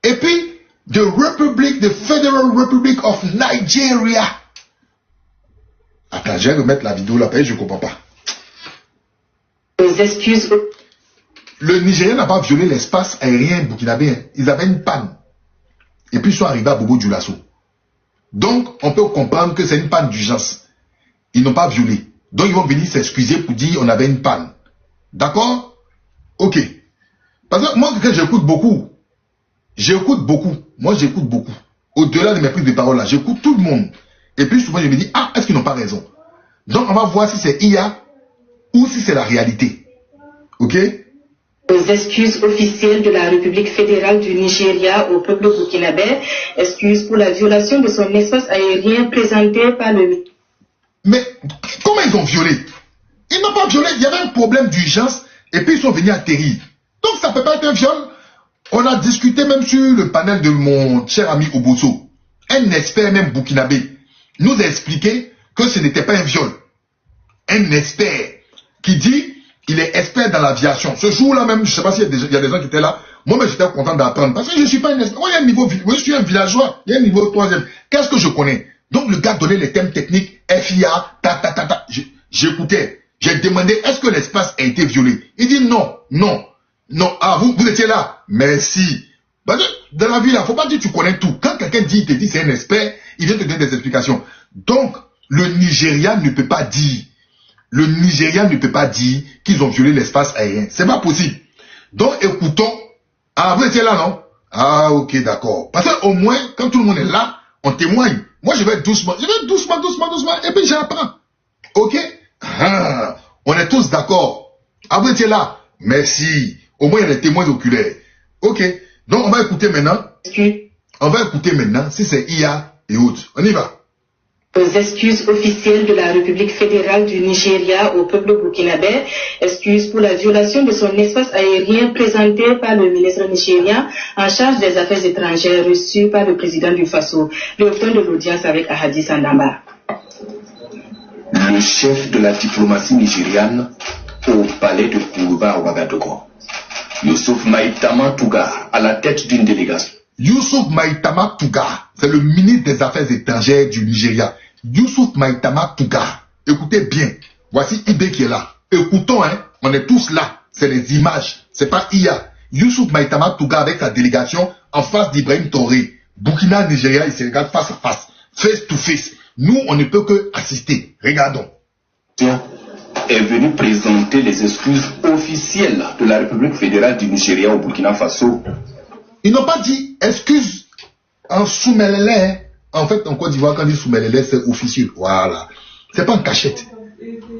et puis the Federal Republic of Nigeria. Attends, je vais remettre la vidéo là, je ne comprends pas. Excuses. Le Nigeria n'a pas violé l'espace aérien burkinabé. Ils avaient une panne. Et puis ils sont arrivés à Bobo Dioulasso. Donc, on peut comprendre que c'est une panne d'urgence. Ils n'ont pas violé. Donc, ils vont venir s'excuser pour dire on avait une panne. D'accord? Ok. Parce que moi, quand j'écoute beaucoup, moi j'écoute beaucoup. Au-delà de mes prises de parole là, j'écoute tout le monde. Et puis souvent je me dis, ah, est-ce qu'ils n'ont pas raison? Donc on va voir si c'est IA ou si c'est la réalité. Ok? Aux excuses officielles de la République fédérale du Nigeria au peuple burkinabé, excuses pour la violation de son espace aérien présenté par le... Mais comment ils ont violé? Ils n'ont pas violé, il y avait un problème d'urgence et puis ils sont venus atterrir. Donc ça ne peut pas être un viol. On a discuté même sur le panel de mon cher ami Oboso. Un expert même burkinabé nous a expliqué que ce n'était pas un viol. Un expert qui dit il est expert dans l'aviation. Ce jour-là même, je ne sais pas s'il y a des gens qui étaient là. Moi, j'étais content d'apprendre. Parce que je ne suis pas un expert. Moi, il y a un niveau, moi, je suis un villageois. Il y a un niveau 3e. Qu'est-ce que je connais? Donc, le gars donnait les thèmes techniques, FIA, ta. J'écoutais. J'ai demandé, est-ce que l'espace a été violé? Il dit non. Ah, vous étiez là. Merci. Parce que dans la vie, il ne faut pas dire que tu connais tout. Quand quelqu'un dit, il te dit c'est un expert, il vient te donner des explications. Donc, le Nigeria ne peut pas dire. Le Nigeria ne peut pas dire qu'ils ont violé l'espace aérien. C'est pas possible. Donc, écoutons. Ah, vous étiez là, non? Ah, ok, d'accord. Parce qu'au moins, quand tout le monde est là, on témoigne. Moi, je vais doucement. Et puis, j'apprends. Ok? Ah, on est tous d'accord. Ah, vous étiez là? Merci. Au moins, il y a des témoins oculaires. Ok. Donc, on va écouter maintenant. Si c'est IA et autres. On y va. Aux excuses officielles de la République fédérale du Nigeria au peuple burkinabé, excuses pour la violation de son espace aérien présentée par le ministre nigérien en charge des affaires étrangères reçu par le président du Faso. Le temps de l'audience avec Ahadi Sandamba. Le chef de la diplomatie nigériane au palais de Kourouba à Ouagadougou, Youssouf Maïtama Touga, à la tête d'une délégation. Youssouf Maïtama Touga, c'est le ministre des Affaires étrangères du Nigeria. Youssouf Maïtama Touga, écoutez bien, voici Ibé qui est là. Écoutons, hein, on est tous là, c'est les images, c'est pas IA. Youssouf Maïtama Touga avec sa délégation en face d'Ibrahim Traoré. Burkina, Nigeria, ils se regardent face à face to face. Nous, on ne peut que assister. Regardons. Est venu présenter les excuses officielles de la République fédérale du Nigeria au Burkina Faso. Ils n'ont pas dit excuse en Soumelele. En fait, en Côte d'Ivoire, quand on dit Soumelele, c'est officiel. Voilà. C'est pas en cachette.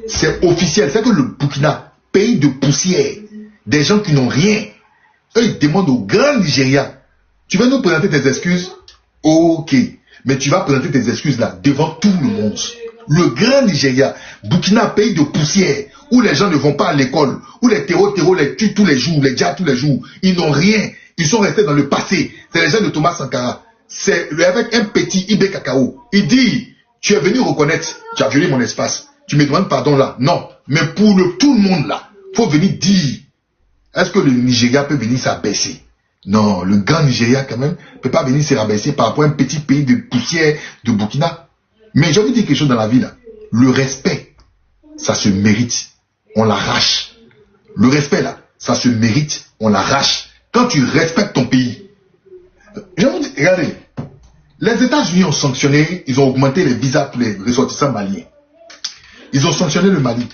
C'est officiel. C'est que le Burkina, pays de poussière, des gens qui n'ont rien, eux, ils demandent au grand Nigeria, tu vas nous présenter tes excuses? Ok. Mais tu vas présenter tes excuses là, devant tout le monde. Le grand Nigeria, Burkina, pays de poussière, où les gens ne vont pas à l'école, où les terreaux les tuent tous les jours, les djihad tous les jours. Ils n'ont rien. Ils sont restés dans le passé. C'est les gens de Thomas Sankara. C'est avec un petit Ibé Cacao. Il dit, tu es venu reconnaître, tu as violé mon espace. Tu me demandes pardon là. Non. Mais pour tout le monde là, il faut venir dire, est-ce que le Nigeria peut venir s'abaisser? Non, le grand Nigeria quand même ne peut pas venir se rabaisser par rapport à un petit pays de poussière de Burkina. Mais je vous dis quelque chose dans la vie là. Le respect, ça se mérite. On l'arrache. Le respect là, ça se mérite. On l'arrache. Quand tu respectes ton pays. Je vous dis, regardez. Les États-Unis ont sanctionné, ils ont augmenté les visas pour les ressortissants maliens. Ils ont sanctionné le Mali.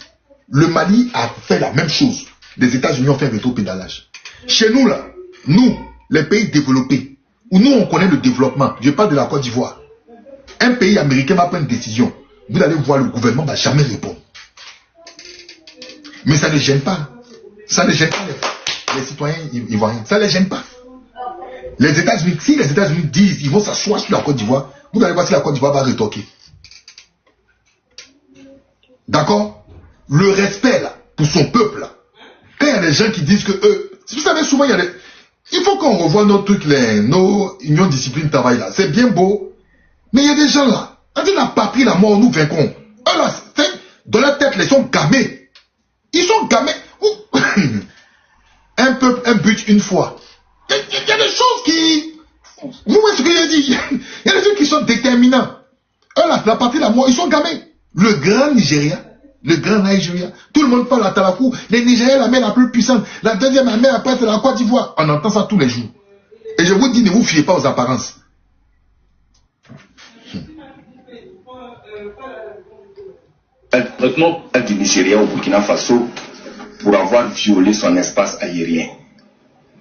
Le Mali a fait la même chose. Les États-Unis ont fait un rétropédalage. Chez nous là, nous, les pays développés, où nous on connaît le développement, je parle de la Côte d'Ivoire. Un pays américain va prendre une décision. Vous allez voir, le gouvernement ne va jamais répondre. Mais ça ne gêne pas. Ça ne gêne pas les citoyens ivoiriens. Ça ne les gêne pas. Les États-Unis, si les États-Unis disent ils vont s'asseoir sur la Côte d'Ivoire, vous allez voir si la Côte d'Ivoire va rétorquer. D'accord? Le respect là, pour son peuple là. Quand il y a des gens qui disent que eux, vous savez souvent il y a des... Il faut qu'on revoie nos trucs, nos unions discipline travail là. C'est bien beau. Mais il y a des gens là. On dit la patrie, la mort, nous vaincrons. Eux là, dans leur tête, ils sont gamés. Ils sont gamés. Un peuple, un but, une fois. Il y a des choses qui... Vous voyez ce que j'ai dit? Il y a des trucs qui sont déterminants. Eux là, la patrie, la mort, ils sont gamés. Le grand Nigeria. Tout le monde parle à Talakou. Les Nigériens, la mer la plus puissante. La deuxième mer après, c'est la Côte d'Ivoire. On entend ça tous les jours. Et je vous dis, ne vous fiez pas aux apparences. Traitement du Nigeria au Burkina Faso pour avoir violé son espace aérien.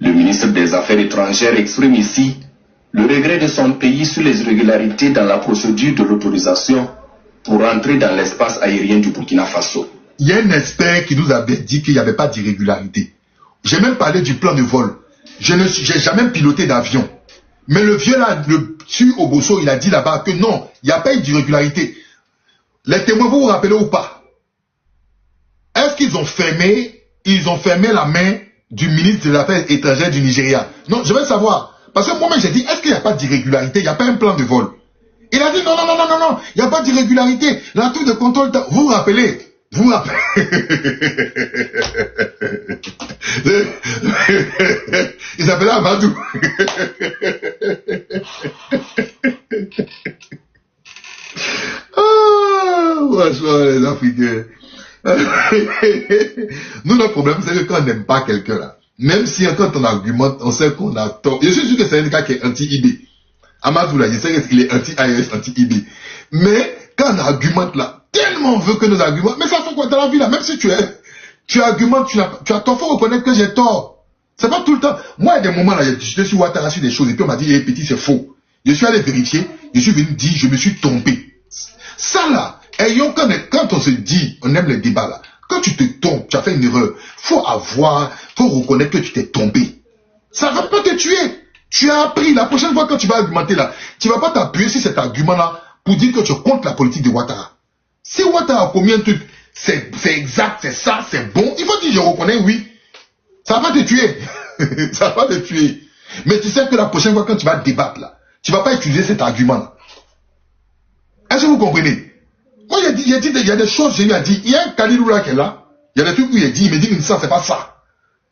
Le ministre des Affaires étrangères exprime ici le regret de son pays sur les irrégularités dans la procédure de l'autorisation pour entrer dans l'espace aérien du Burkina Faso. Il y a un expert qui nous avait dit qu'il n'y avait pas d'irrégularité. J'ai même parlé du plan de vol. Je n'ai jamais piloté d'avion. Mais le vieux là, le sur Oboso, il a dit là-bas que non, il n'y a pas eu d'irrégularité. Les témoins, vous vous rappelez ou pas? Est-ce qu'ils ont fermé la main du ministre des Affaires étrangères du Nigeria. Non, je veux savoir. Parce que moi-même, j'ai dit, est-ce qu'il n'y a pas d'irrégularité? Il n'y a pas un plan de vol. Il a dit, non, il n'y a pas d'irrégularité. La tour de contrôle, vous vous rappelez? Vous vous rappelez? Il s'appelait Amadou. Franchement, les Africains. Nous, notre problème, c'est que quand on n'aime pas quelqu'un, là, même si quand on argumente, on sait qu'on a tort. Je suis sûr que c'est un gars qui est anti-IB. Amadou, là, je sais qu'il est anti-IS, anti-IB. Mais, quand on argumente, là, tellement on veut que nos arguments, mais ça fait quoi dans la vie, là, même si tu argumentes, tu as tort, faut reconnaître que j'ai tort. C'est pas tout le temps. Moi, il y a des moments, là, je suis Ouattara sur des choses, et puis on m'a dit, hey, petit, c'est faux. Je suis allé vérifier, je suis venu dire, je me suis trompé. Ça, là, quand on se dit, on aime les débats, là, quand tu te trompes, tu as fait une erreur, faut reconnaître que tu t'es trompé. Ça va pas te tuer. Tu as appris. La prochaine fois quand tu vas argumenter là, tu vas pas t'appuyer sur cet argument-là pour dire que tu comptes la politique de Ouattara. Si Ouattara a commis un truc, c'est exact, c'est ça, c'est bon, il faut dire je reconnais, oui. Ça va pas te tuer. Ça va pas te tuer. Mais tu sais que la prochaine fois quand tu vas débattre là, tu vas pas utiliser cet argument-là. Est-ce que vous comprenez? Moi, il y a des choses, j'ai lui dit, il y a un Kalilou là qui est là, il y a des trucs où il a dit, il me dit, ça, c'est pas ça.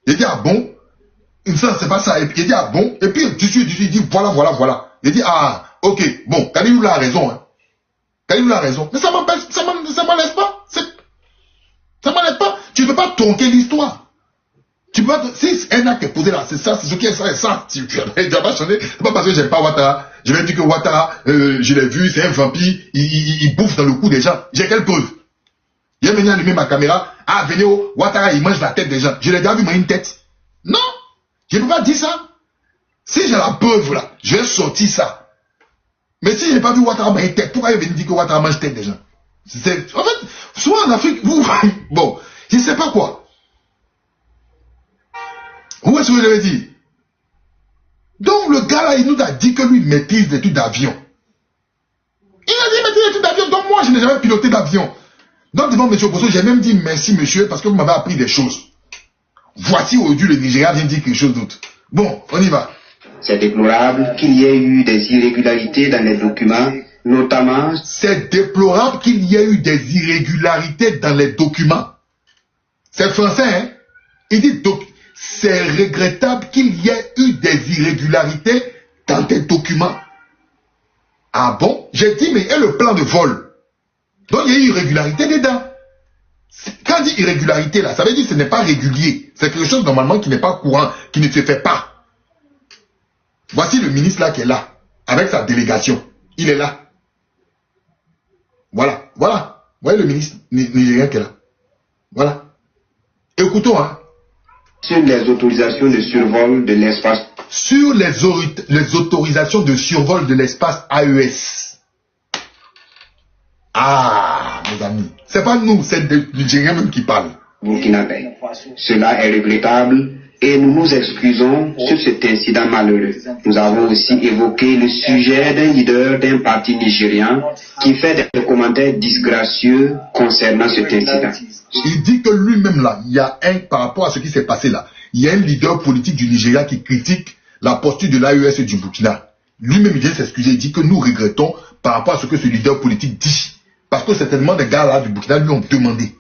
Il dit, ah bon? Ça, c'est pas ça. Et puis, il dit, ah bon? Et puis, il dit, voilà. Il dit, ah, ok, bon, Kalilou là a raison, hein. Kalilou là a raison. Mais ça m'enlève pas. Ça m'enlève pas. Tu ne peux pas tronquer l'histoire. Tu peux pas, si un acte est posé là, c'est ça, c'est ce qui est ça et ça. Tu vas pas changer. C'est pas parce que j'aime pas Ouattara. Je vais dire que Ouattara, je l'ai vu, c'est un vampire, il bouffe dans le cou des gens. J'ai quelle preuve? Il est venu allumer ma caméra. Ah, venez au Ouattara, il mange la tête des gens. Je l'ai déjà vu manger une tête. Non! Je ne peux pas dire ça. Si j'ai la preuve là, je vais sortir ça. Mais si je n'ai pas vu Ouattara manger une tête, pourquoi il vient dire que Ouattara mange tête des gens? En fait, soit en Afrique, bon, je ne sais pas quoi. Où est-ce que je l'ai dit? Donc le gars là, il nous a dit que lui maîtrise des trucs d'avion. Il a dit maîtrise des trucs d'avion, donc moi je n'ai jamais piloté d'avion. Donc devant M. Bosso, j'ai même dit merci monsieur parce que vous m'avez appris des choses. Voici aujourd'hui le Nigeria vient dire quelque chose d'autre. Bon, on y va. C'est déplorable qu'il y ait eu des irrégularités dans les documents, notamment... C'est déplorable qu'il y ait eu des irrégularités dans les documents. C'est français, hein? Il dit c'est regrettable qu'il y ait eu des irrégularités dans tes documents. Ah bon? J'ai dit, mais et le plan de vol? Donc il y a eu irrégularité dedans. Quand on dit irrégularité là, ça veut dire que ce n'est pas régulier. C'est quelque chose normalement qui n'est pas courant, qui ne se fait pas. Voici le ministre là qui est là, avec sa délégation. Il est là. Voilà. Vous voyez le ministre nigérien qui est là. Voilà. Écoutons, hein. Sur les autorisations de survol de l'espace. Sur les autorisations de survol de l'espace AES. Ah, mes amis. C'est pas nous, c'est le Nigérien même qui parle. Burkinabé. Cela est regrettable et nous nous excusons sur cet incident malheureux. Nous avons aussi évoqué le sujet d'un leader d'un parti nigérien qui fait des commentaires disgracieux concernant cet incident. Il dit que lui-même là, il y a par rapport à ce qui s'est passé là, il y a un leader politique du Nigeria qui critique la posture de l'AES et du Burkina. Lui-même il vient s'excuser, il dit que nous regrettons par rapport à ce que ce leader politique dit. Parce que certainement des gars là du Burkina lui ont demandé.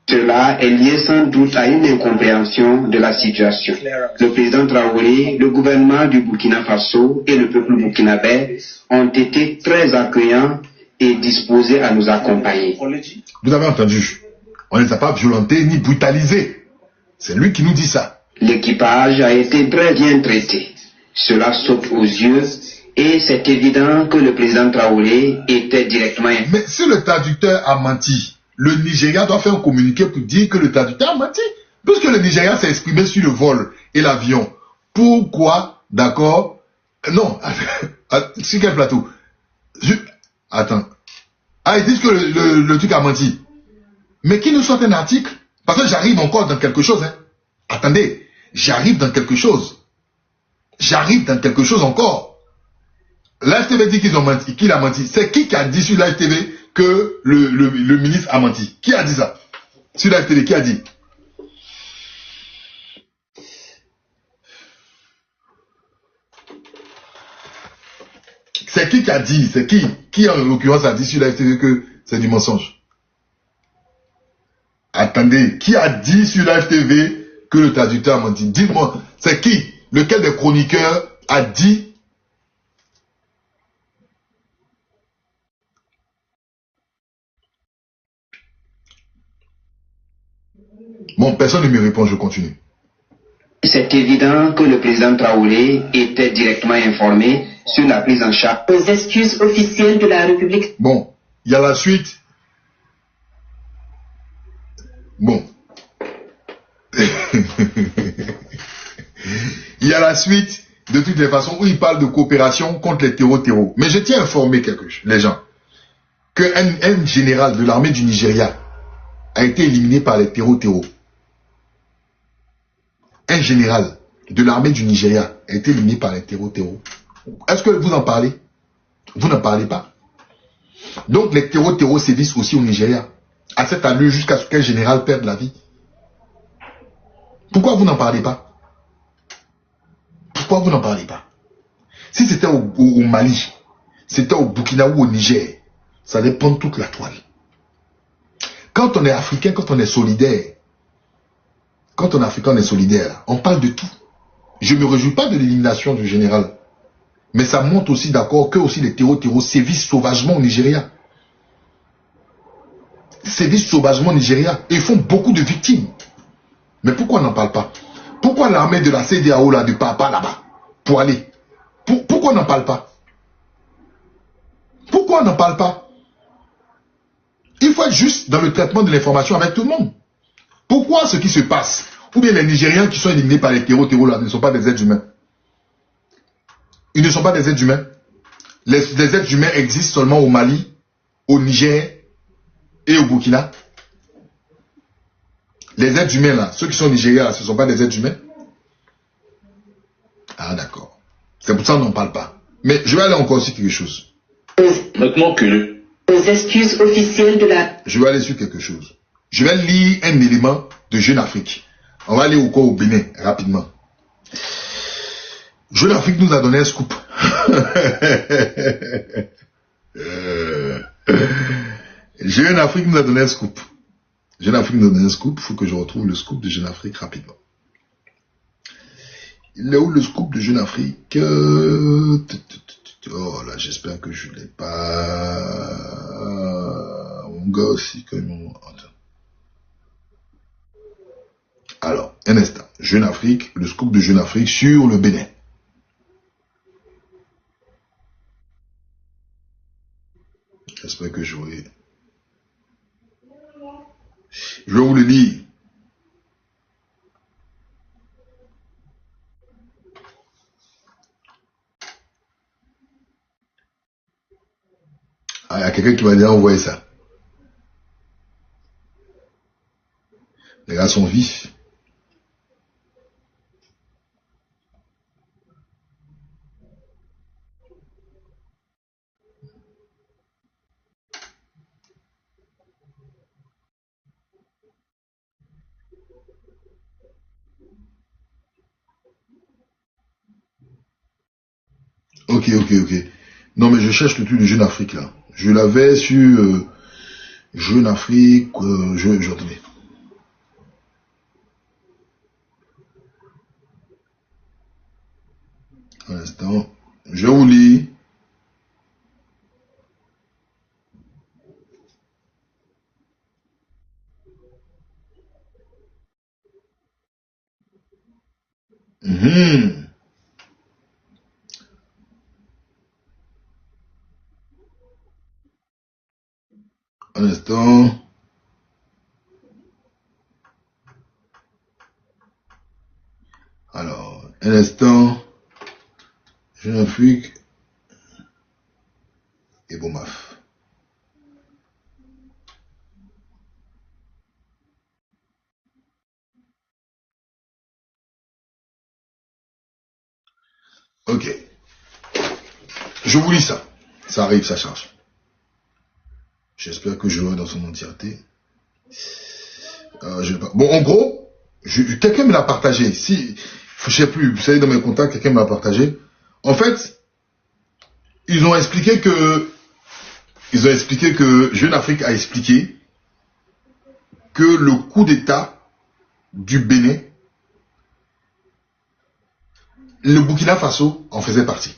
Cela est lié sans doute à une incompréhension de la situation. Le président Traoré, le gouvernement du Burkina Faso et le peuple burkinabé ont été très accueillants et disposés à nous accompagner. Vous avez entendu? On ne les a pas violentés ni brutalisés. C'est lui qui nous dit ça. L'équipage a été très bien traité. Cela saute aux yeux et c'est évident que le président Traoré était directement... Mais si le traducteur a menti, le Nigeria doit faire un communiqué pour dire que le traducteur a menti. Puisque le Nigeria s'est exprimé sur le vol et l'avion. Pourquoi? D'accord? Non. Sur quel plateau? Attends. Ah, ils disent que le truc a menti. Mais qu'il nous sorte un article. Parce que j'arrive encore dans quelque chose. Hein. Attendez. J'arrive dans quelque chose. J'arrive dans quelque chose encore. L'AFTV dit qu'ils ont menti. Qui a menti? C'est qui a dit sur l'AFTV que le ministre a menti? Qui a dit ça? Sur l'AFTV, qui a dit? C'est qui a dit? C'est qui en l'occurrence a dit sur la FTV que c'est du mensonge? Attendez, qui a dit sur la FTV que le traducteur a menti? Dites-moi, c'est qui? Lequel des chroniqueurs a dit? Bon, personne ne me répond, je continue. C'est évident que le président Traoré était directement informé sur la prise en charge. Aux excuses officielles de la République. Bon, il y a la suite. Bon. Il y a la suite, de toutes les façons, où il parle de coopération contre les terreaux. Mais je tiens à informer les gens qu'un général de l'armée du Nigeria a été éliminé par les terreaux. Un général de l'armée du Nigeria a été éliminé par les terreaux. Est-ce que vous en parlez? Vous n'en parlez pas. Donc les terreaux sévissent aussi au Nigeria. À cette allure jusqu'à ce qu'un général perde la vie. Pourquoi vous n'en parlez pas? Pourquoi vous n'en parlez pas? Si c'était au Mali, c'était au Burkina ou au Niger, ça dépend de toute la toile. Quand on est africain, quand on est solidaire, quand on est africain, on est solidaire, on parle de tout. Je ne me réjouis pas de l'élimination du général. Mais ça montre aussi d'accord que aussi les terreaux sévissent sauvagement au Nigeria. Sévissent sauvagement au Nigeria. Et ils font beaucoup de victimes. Mais pourquoi on n'en parle pas? Pourquoi l'armée de la CEDEAO là ne part pas là-bas pour aller? Pourquoi on n'en parle pas? Pourquoi on n'en parle pas? Il faut être juste dans le traitement de l'information avec tout le monde. Pourquoi ce qui se passe, ou bien les Nigériens qui sont éliminés par les terreaux là ne sont pas des êtres humains? Ils ne sont pas des êtres humains. Les êtres humains existent seulement au Mali, au Niger et au Burkina. Les êtres humains là, ceux qui sont au Nigeria là, ce ne sont pas des êtres humains? Ah d'accord. C'est pour ça qu'on n'en parle pas. Mais je vais aller encore sur quelque chose. Maintenant que aux excuses officielles de la... Je vais aller sur quelque chose. Je vais lire un élément de Jeune Afrique. On va aller au Bénin rapidement. Jeune Afrique nous a donné un scoop. Jeune Afrique nous a donné un scoop. Jeune Afrique nous a donné un scoop. Il faut que je retrouve le scoop de Jeune Afrique rapidement. Il est où le scoop de Jeune Afrique? Oh là, j'espère que je ne l'ai pas. Mon gars aussi, que non. Alors, un instant. Jeune Afrique, le scoop de Jeune Afrique sur le Bénin. J'espère que j'aurai. Je vais vous le lire. Ah, il y a quelqu'un qui m'a déjà envoyé ça. Les gars sont vifs. Ok. Non, mais je cherche le truc de Jeune Afrique, là. Je l'avais sur Jeune Afrique. Je attendez. Un instant. Je vous lis. Un instant. Alors, un instant. Jeune Afrique. Et Bomaf. Ok. Je vous lis ça. Ça arrive, ça charge. J'espère que je l'aurai dans son entièreté. Bon, en gros, quelqu'un me l'a partagé. Si, je sais plus, vous savez, dans mes contacts, quelqu'un me l'a partagé. En fait, ils ont expliqué que Jeune Afrique a expliqué que le coup d'État du Bénin, le Burkina Faso en faisait partie.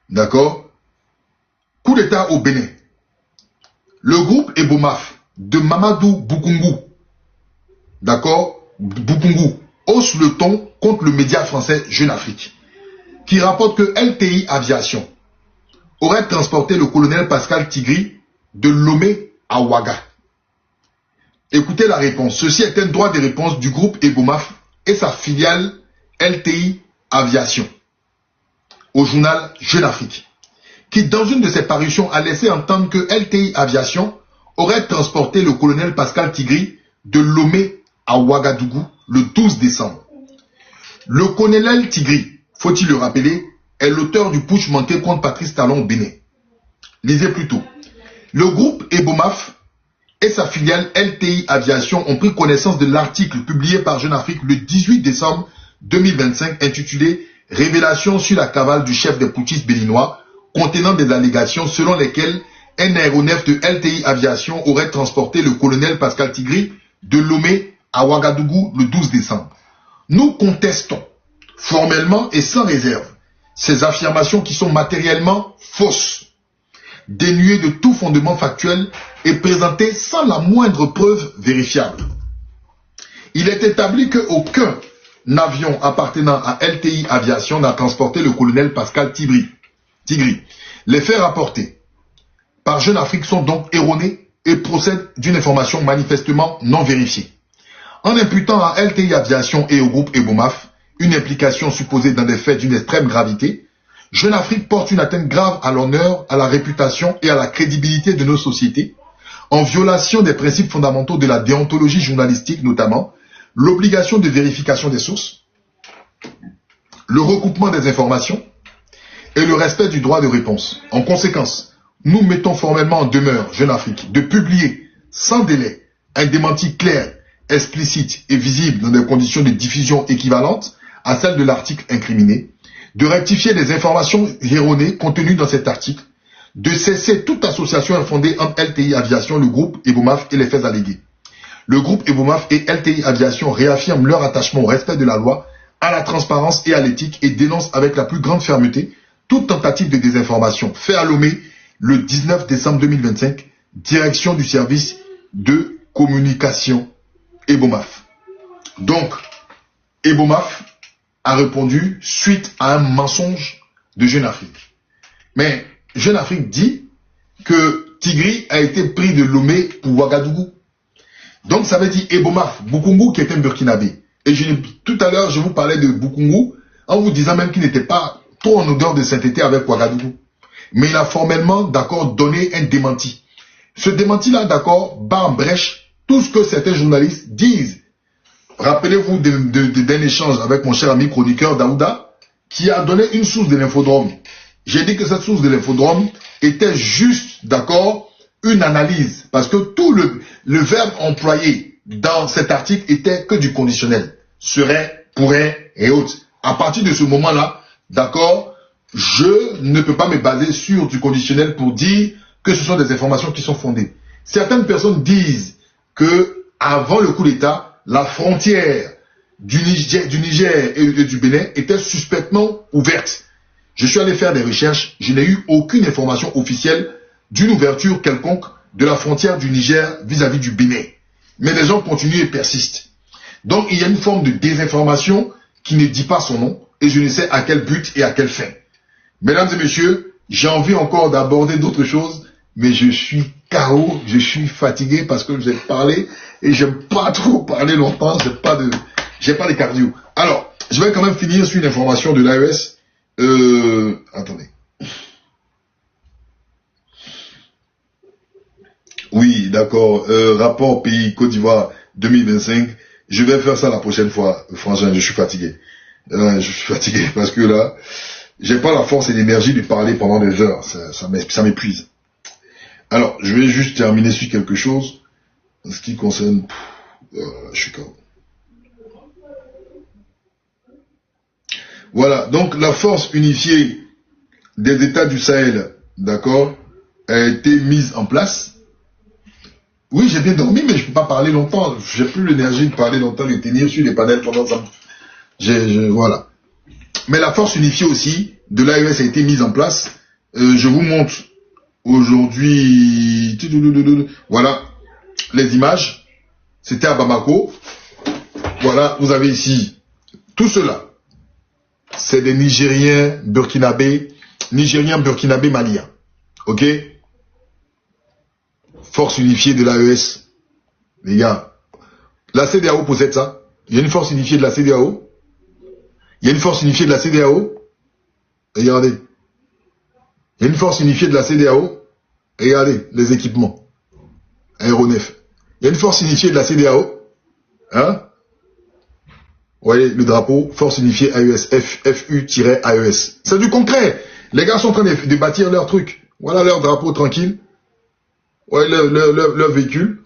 D'accord? Coup d'État au Bénin. Le groupe Ebomaf de Mamadou Boukoungou, d'accord, Boukoungou, hausse le ton contre le média français Jeune Afrique, qui rapporte que LTI Aviation aurait transporté le colonel Pascal Tigri de Lomé à Ouaga. Écoutez la réponse. Ceci est un droit de réponse du groupe Ebomaf et sa filiale LTI Aviation au journal Jeune Afrique, qui dans une de ses parutions a laissé entendre que LTI Aviation aurait transporté le colonel Pascal Tigri de Lomé à Ouagadougou le 12 décembre. Le colonel Tigri, faut-il le rappeler, est l'auteur du putsch monté contre Patrice Talon au Bénin. Lisez plutôt. Le groupe Ebomaf et sa filiale LTI Aviation ont pris connaissance de l'article publié par Jeune Afrique le 18 décembre 2025 intitulé « Révélation sur la cavale du chef des putschistes béninois » contenant des allégations selon lesquelles un aéronef de LTI Aviation aurait transporté le colonel Pascal Tigri de Lomé à Ouagadougou le 12 décembre. Nous contestons formellement et sans réserve ces affirmations qui sont matériellement fausses, dénuées de tout fondement factuel et présentées sans la moindre preuve vérifiable. Il est établi qu'aucun avion appartenant à LTI Aviation n'a transporté le colonel Pascal Tigri. Les faits rapportés par Jeune Afrique sont donc erronés et procèdent d'une information manifestement non vérifiée. En imputant à LTI Aviation et au groupe Ebomaf une implication supposée dans des faits d'une extrême gravité, Jeune Afrique porte une atteinte grave à l'honneur, à la réputation et à la crédibilité de nos sociétés, en violation des principes fondamentaux de la déontologie journalistique, notamment l'obligation de vérification des sources, le recoupement des informations et le respect du droit de réponse. En conséquence, nous mettons formellement en demeure Jeune Afrique de publier sans délai un démenti clair, explicite et visible dans des conditions de diffusion équivalentes à celles de l'article incriminé, de rectifier les informations erronées contenues dans cet article, de cesser toute association infondée entre LTI Aviation, le groupe Ebomaf et les faits allégués. Le groupe Ebomaf et LTI Aviation réaffirment leur attachement au respect de la loi, à la transparence et à l'éthique et dénoncent avec la plus grande fermeté toute tentative de désinformation fait à Lomé le 19 décembre 2025, direction du service de communication Ebomaf. Donc, Ebomaf a répondu suite à un mensonge de Jeune Afrique. Mais Jeune Afrique dit que Tigri a été pris de Lomé pour Ouagadougou. Donc ça veut dire Ebomaf, Boukoungou qui est un Burkinabé. Et tout à l'heure, je vous parlais de Boukoungou en vous disant même qu'il n'était pas trop en odeur de sainteté avec Ouagadougou. Mais il a formellement, d'accord, donné un démenti. Ce démenti-là, d'accord, bat en brèche tout ce que certains journalistes disent. Rappelez-vous d'un échange avec mon cher ami chroniqueur Daouda, qui a donné une source de l'infodrome. J'ai dit que cette source de l'infodrome était juste, d'accord, une analyse. Parce que tout le verbe employé dans cet article était que du conditionnel. Serait, pourrait et autres. À partir de ce moment-là, d'accord, je ne peux pas me baser sur du conditionnel pour dire que ce sont des informations qui sont fondées. Certaines personnes disent que avant le coup d'État, la frontière du Niger et du Bénin était suspectement ouverte. Je suis allé faire des recherches, je n'ai eu aucune information officielle d'une ouverture quelconque de la frontière du Niger vis-à-vis du Bénin. Mais les gens continuent et persistent. Donc il y a une forme de désinformation qui ne dit pas son nom et je ne sais à quel but et à quelle fin. Mesdames et messieurs, j'ai envie encore d'aborder d'autres choses, mais je suis KO, je suis fatigué parce que j'ai parlé et j'aime pas trop parler longtemps, j'ai pas de cardio. Alors, je vais quand même finir sur une information de l'AES. Attendez. Oui, d'accord. Rapport pays Côte d'Ivoire 2025. Je vais faire ça la prochaine fois. Franchement, je suis fatigué. Je suis fatigué parce que là, j'ai pas la force et l'énergie de parler pendant des heures. Ça m'épuise. Alors, je vais juste terminer sur quelque chose. En ce qui concerne... je suis KO. Voilà, donc la force unifiée des États du Sahel, d'accord, a été mise en place. Oui, j'ai bien dormi, mais je ne peux pas parler longtemps. J'ai plus l'énergie de parler longtemps, de tenir sur les panels pendant ça. Voilà. Mais la force unifiée aussi de l'AES a été mise en place. Je vous montre aujourd'hui, voilà, les images. C'était à Bamako. Voilà, vous avez ici tout cela. C'est des Nigériens, Burkinabés, Maliens. Ok? Force unifiée de l'AES. Les gars, la CEDEAO possède ça. Il y a une force unifiée de la CEDEAO. Il y a une force unifiée de la CEDEAO. Regardez. Il y a une force unifiée de la CEDEAO. Regardez les équipements. Aéronefs. Il y a une force unifiée de la CEDEAO. Hein? Vous voyez le drapeau, force unifiée AES, FU-AES. C'est du concret. Les gars sont en train de bâtir leur truc. Voilà leur drapeau tranquille. Ouais, leur véhicule.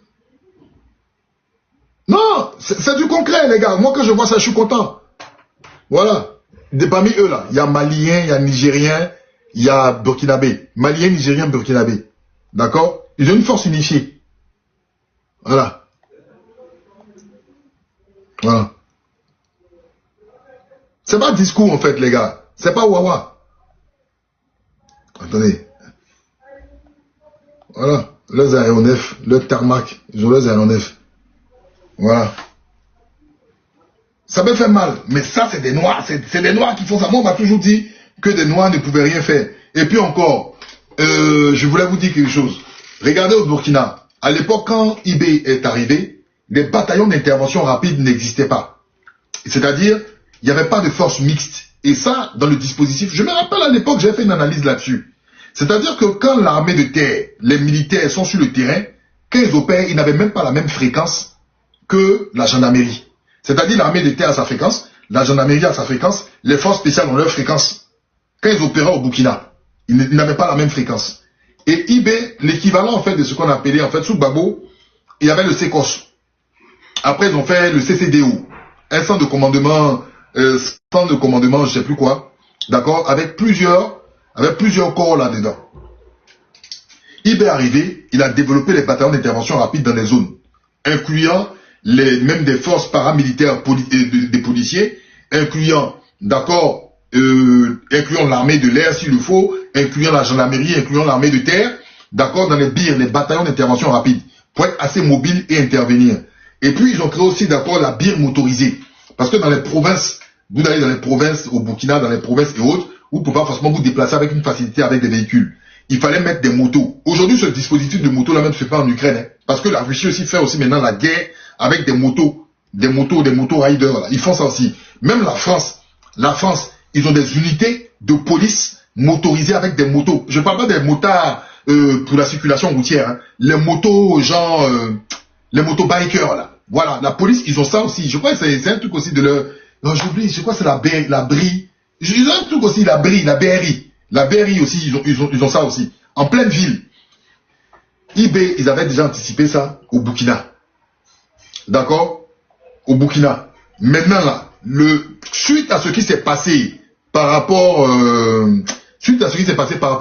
Non, c'est du concret, les gars. Moi, quand je vois ça, je suis content. Voilà. Parmi eux, là, il y a Maliens, il y a Nigériens, il y a Burkinabé. Maliens, Nigériens, Burkinabé. D'accord? Ils ont une force unifiée. Voilà. Voilà. C'est pas discours, en fait, les gars. C'est pas wawa. Attendez. Voilà. Leurs aéronefs, leurs tarmac, ils ont leurs aéronefs. Voilà. Ça me fait mal. Mais ça, c'est des Noirs. C'est des Noirs qui font ça. Moi, on m'a toujours dit que des Noirs ne pouvaient rien faire. Et puis encore, je voulais vous dire quelque chose. Regardez au Burkina. À l'époque, quand IB est arrivé, les bataillons d'intervention rapide n'existaient pas. C'est-à-dire, il n'y avait pas de force mixte. Et ça, dans le dispositif, je me rappelle à l'époque, j'ai fait une analyse là-dessus. C'est-à-dire que quand l'armée de terre, les militaires sont sur le terrain, quand ils opèrent, ils n'avaient même pas la même fréquence que la gendarmerie. C'est-à-dire l'armée de terre a sa fréquence, la gendarmerie a sa fréquence, les forces spéciales ont leur fréquence. Quand ils opéraient au Burkina, ils n'avaient pas la même fréquence. Et IB, l'équivalent en fait de ce qu'on appelait, en fait, sous Gbagbo, il y avait le SECOS. Après, ils ont fait le CCDO, un centre de commandement, je sais plus quoi, d'accord, avec plusieurs corps là-dedans. IB est arrivé, il a développé les bataillons d'intervention rapide dans les zones, incluant même des forces paramilitaires des policiers, incluant, d'accord, incluant l'armée de l'air s'il le faut, incluant la gendarmerie, incluant l'armée de terre, d'accord, dans les BIR, les bataillons d'intervention rapide, pour être assez mobiles et intervenir. Et puis ils ont créé aussi, d'accord, la BIR motorisée. Parce que dans les provinces, vous allez dans les provinces, au Burkina, dans les provinces et autres, vous ne pouvez pas forcément vous déplacer avec une facilité avec des véhicules. Il fallait mettre des motos. Aujourd'hui, ce dispositif de moto là même ne se fait pas en Ukraine. Hein, parce que la Russie aussi fait aussi maintenant la guerre avec des motos riders. Là. Ils font ça aussi. Même la France, ils ont des unités de police motorisées avec des motos. Je ne parle pas des motards pour la circulation routière. Hein. Les motos, genre, les motos bikers là. Voilà, la police, ils ont ça aussi. Je crois que c'est un truc aussi de leur... Non, j'oublie, je crois que c'est la BRI. Ils ont un truc aussi, la BRI. La BRI aussi, ils ont ça aussi. En pleine ville. IB, ils avaient déjà anticipé ça au Burkina. D'accord? Au Burkina. Maintenant là, suite à ce qui s'est passé par rapport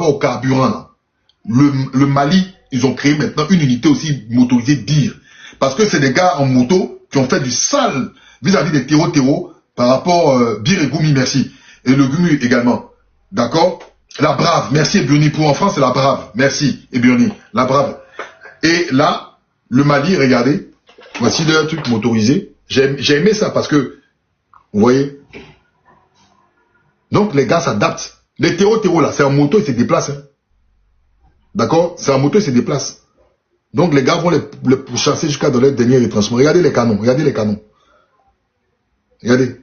au carburant là, le Mali, ils ont créé maintenant une unité aussi motorisée BIR. Parce que c'est des gars en moto qui ont fait du sale vis-à-vis des terreaux par rapport BIR et Goumi, merci. Et le Goumi également. D'accord? La Brave, merci Ebioni. Pour en France, c'est la Brave. Merci Ebioni. La Brave. Et là, le Mali, regardez. Voici leur truc motorisé. J'ai aimé ça parce que, vous voyez. Donc les gars s'adaptent. Les terreaux là, c'est en moto, ils se déplacent. Hein. D'accord? C'est en moto, ils se déplacent. Donc les gars vont les pourchasser jusqu'à dans leur dernier retranchement. Regardez les canons, regardez les canons. Regardez.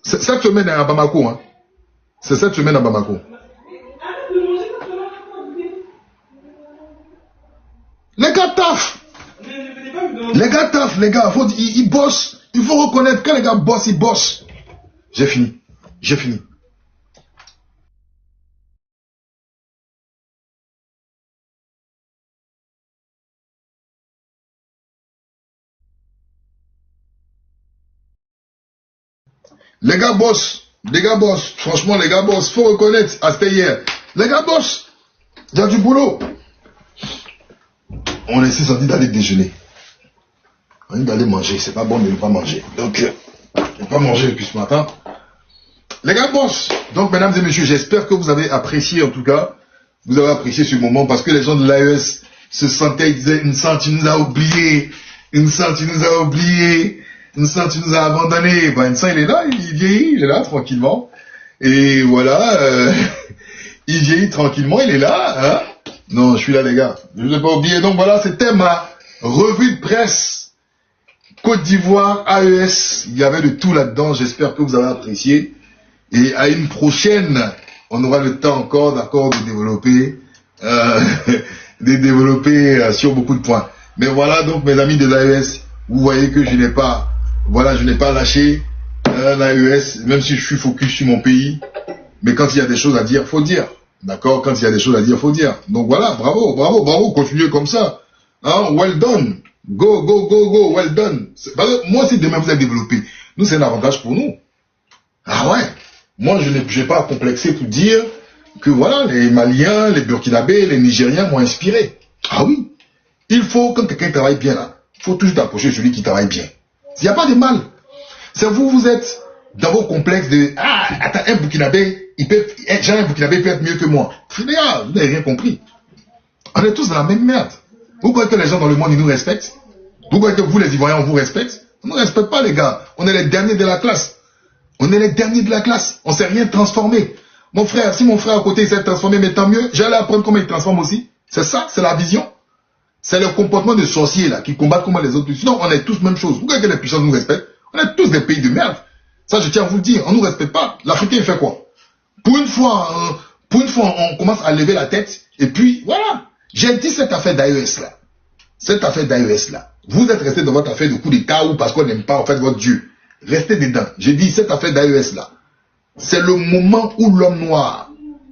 Cette semaine à Bamako, hein. C'est cette semaine à Bamako. Les gars taffent. Les gars, ils bossent. Il faut reconnaître que les gars bossent, ils bossent. J'ai fini. Les gars bossent. Les gars boss, franchement, les gars boss, faut reconnaître, c'était hier. Les gars boss, il y a du boulot. On essaie sans dire d'aller déjeuner. On dit d'aller manger, c'est pas bon de ne pas manger. Donc, je ne vais pas manger depuis ce matin. Les gars boss, donc mesdames et messieurs, j'espère que vous avez apprécié en tout cas. Vous avez apprécié ce moment parce que les gens de l'AES se sentaient, ils disaient, Nsant, tu nous as oubliés. Nsant, tu nous as oubliés. Nsant, tu nous as abandonnés. Ben, Nsant, il est là, il vieillit, il est là tranquillement. Et voilà, il vieillit tranquillement, il est là. Hein? Non, je suis là les gars, je ne vous ai pas oublié. Donc voilà, c'était ma revue de presse Côte d'Ivoire, AES. Il y avait de tout là-dedans, j'espère que vous avez apprécié. Et à une prochaine, on aura le temps encore, d'accord, de développer sur beaucoup de points. Mais voilà donc mes amis de l'AES, vous voyez que je n'ai pas, voilà, je n'ai pas lâché l'AES, même si je suis focus sur mon pays. Mais quand il y a des choses à dire, faut dire. D'accord, quand il y a des choses à dire, faut dire. Donc voilà, bravo, bravo, bravo, continuez comme ça. Hein, well done. Go, go, go, go, well done. Parce que moi, si demain vous êtes développé, nous, c'est un avantage pour nous. Ah ouais. Moi, je n'ai pas à complexer pour dire que voilà, les Maliens, les Burkinabés, les Nigériens m'ont inspiré. Ah oui. Il faut, quand quelqu'un travaille bien là, il faut toujours approcher celui qui travaille bien. Il n'y a pas de mal. C'est vous êtes dans vos complexes de ah, attends, un Burkinabé, un Burkinabé peut être mieux que moi. Les gars, vous n'avez rien compris. On est tous dans la même merde. Vous croyez que les gens dans le monde, ils nous respectent? Vous croyez que vous, les Ivoiriens, on vous respecte? On ne respecte pas, les gars. On est les derniers de la classe. On est les derniers de la classe. On ne s'est rien transformé. Mon frère, si mon frère à côté s'est transformé, mais tant mieux, j'allais apprendre comment il transforme aussi. C'est ça, c'est la vision. C'est le comportement de sorciers là, qui combattent comme les autres. Sinon, on est tous même chose. Vous croyez que les puissances nous respectent? On est tous des pays de merde. Ça, je tiens à vous le dire. On ne nous respecte pas. L'Africain, il fait quoi? Pour une fois, on commence à lever la tête. Et puis, voilà. J'ai dit cette affaire d'AES là. Cette affaire d'AES là. Vous êtes resté dans votre affaire de coup d'État ou parce qu'on n'aime pas en fait votre Dieu. Restez dedans. J'ai dit cette affaire d'AES là. C'est le moment où l'homme noir,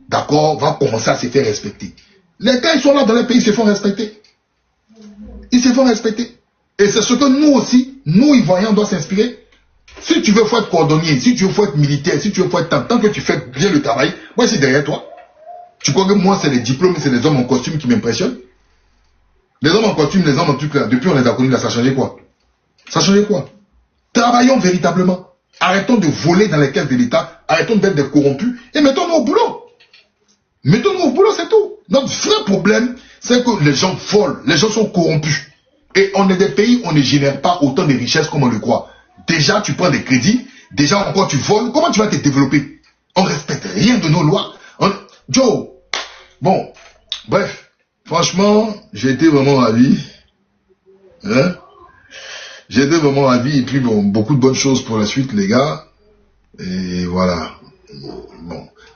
d'accord, va commencer à se faire respecter. Les gars, ils sont là dans les pays, ils se font respecter. Ils se font respecter. Et c'est ce que nous aussi, nous Ivoiriens, on doit s'inspirer. Si tu veux, faut être cordonnier, si tu veux, faut être militaire, si tu veux, faut être tant que tu fais bien le travail, moi, c'est derrière toi. Tu crois que moi, c'est les diplômes, c'est les hommes en costume qui m'impressionnent? Les hommes en costume, les hommes en truc là, depuis on les a connus là, ça a changé quoi? Ça a changé quoi? Travaillons véritablement. Arrêtons de voler dans les caisses de l'État, arrêtons d'être des corrompus et mettons-nous au boulot. Mettons-nous au boulot, c'est tout. Notre vrai problème, c'est que les gens volent, les gens sont corrompus. Et on est des pays où on ne génère pas autant de richesses comme on le croit. Déjà, tu prends des crédits, déjà encore tu voles, comment tu vas te développer? On ne respecte rien de nos lois. Joe, bon, bref, franchement, j'ai été vraiment ravi. Hein? J'ai été vraiment ravi et puis bon, beaucoup de bonnes choses pour la suite, les gars. Et voilà.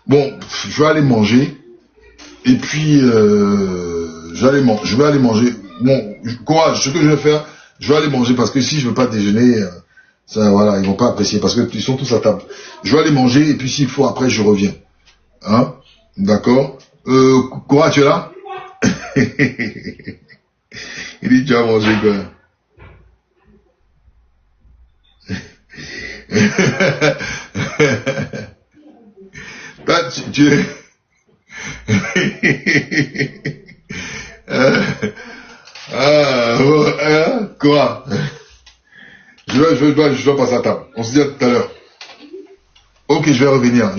Bon, je vais aller manger. Et puis, je vais aller manger. Bon, courage, ce que je vais faire, je vais aller manger parce que si je ne veux pas déjeuner, ça, voilà, ils vont pas apprécier parce que ils sont tous à table. Je vais aller manger et puis s'il faut, après, je reviens. Hein? D'accord? Quoi, tu es là? Il dit, tu vas manger quoi? Toi, tu es... quoi? Je dois passer à table. On se dit à tout à l'heure. Ok, je vais revenir.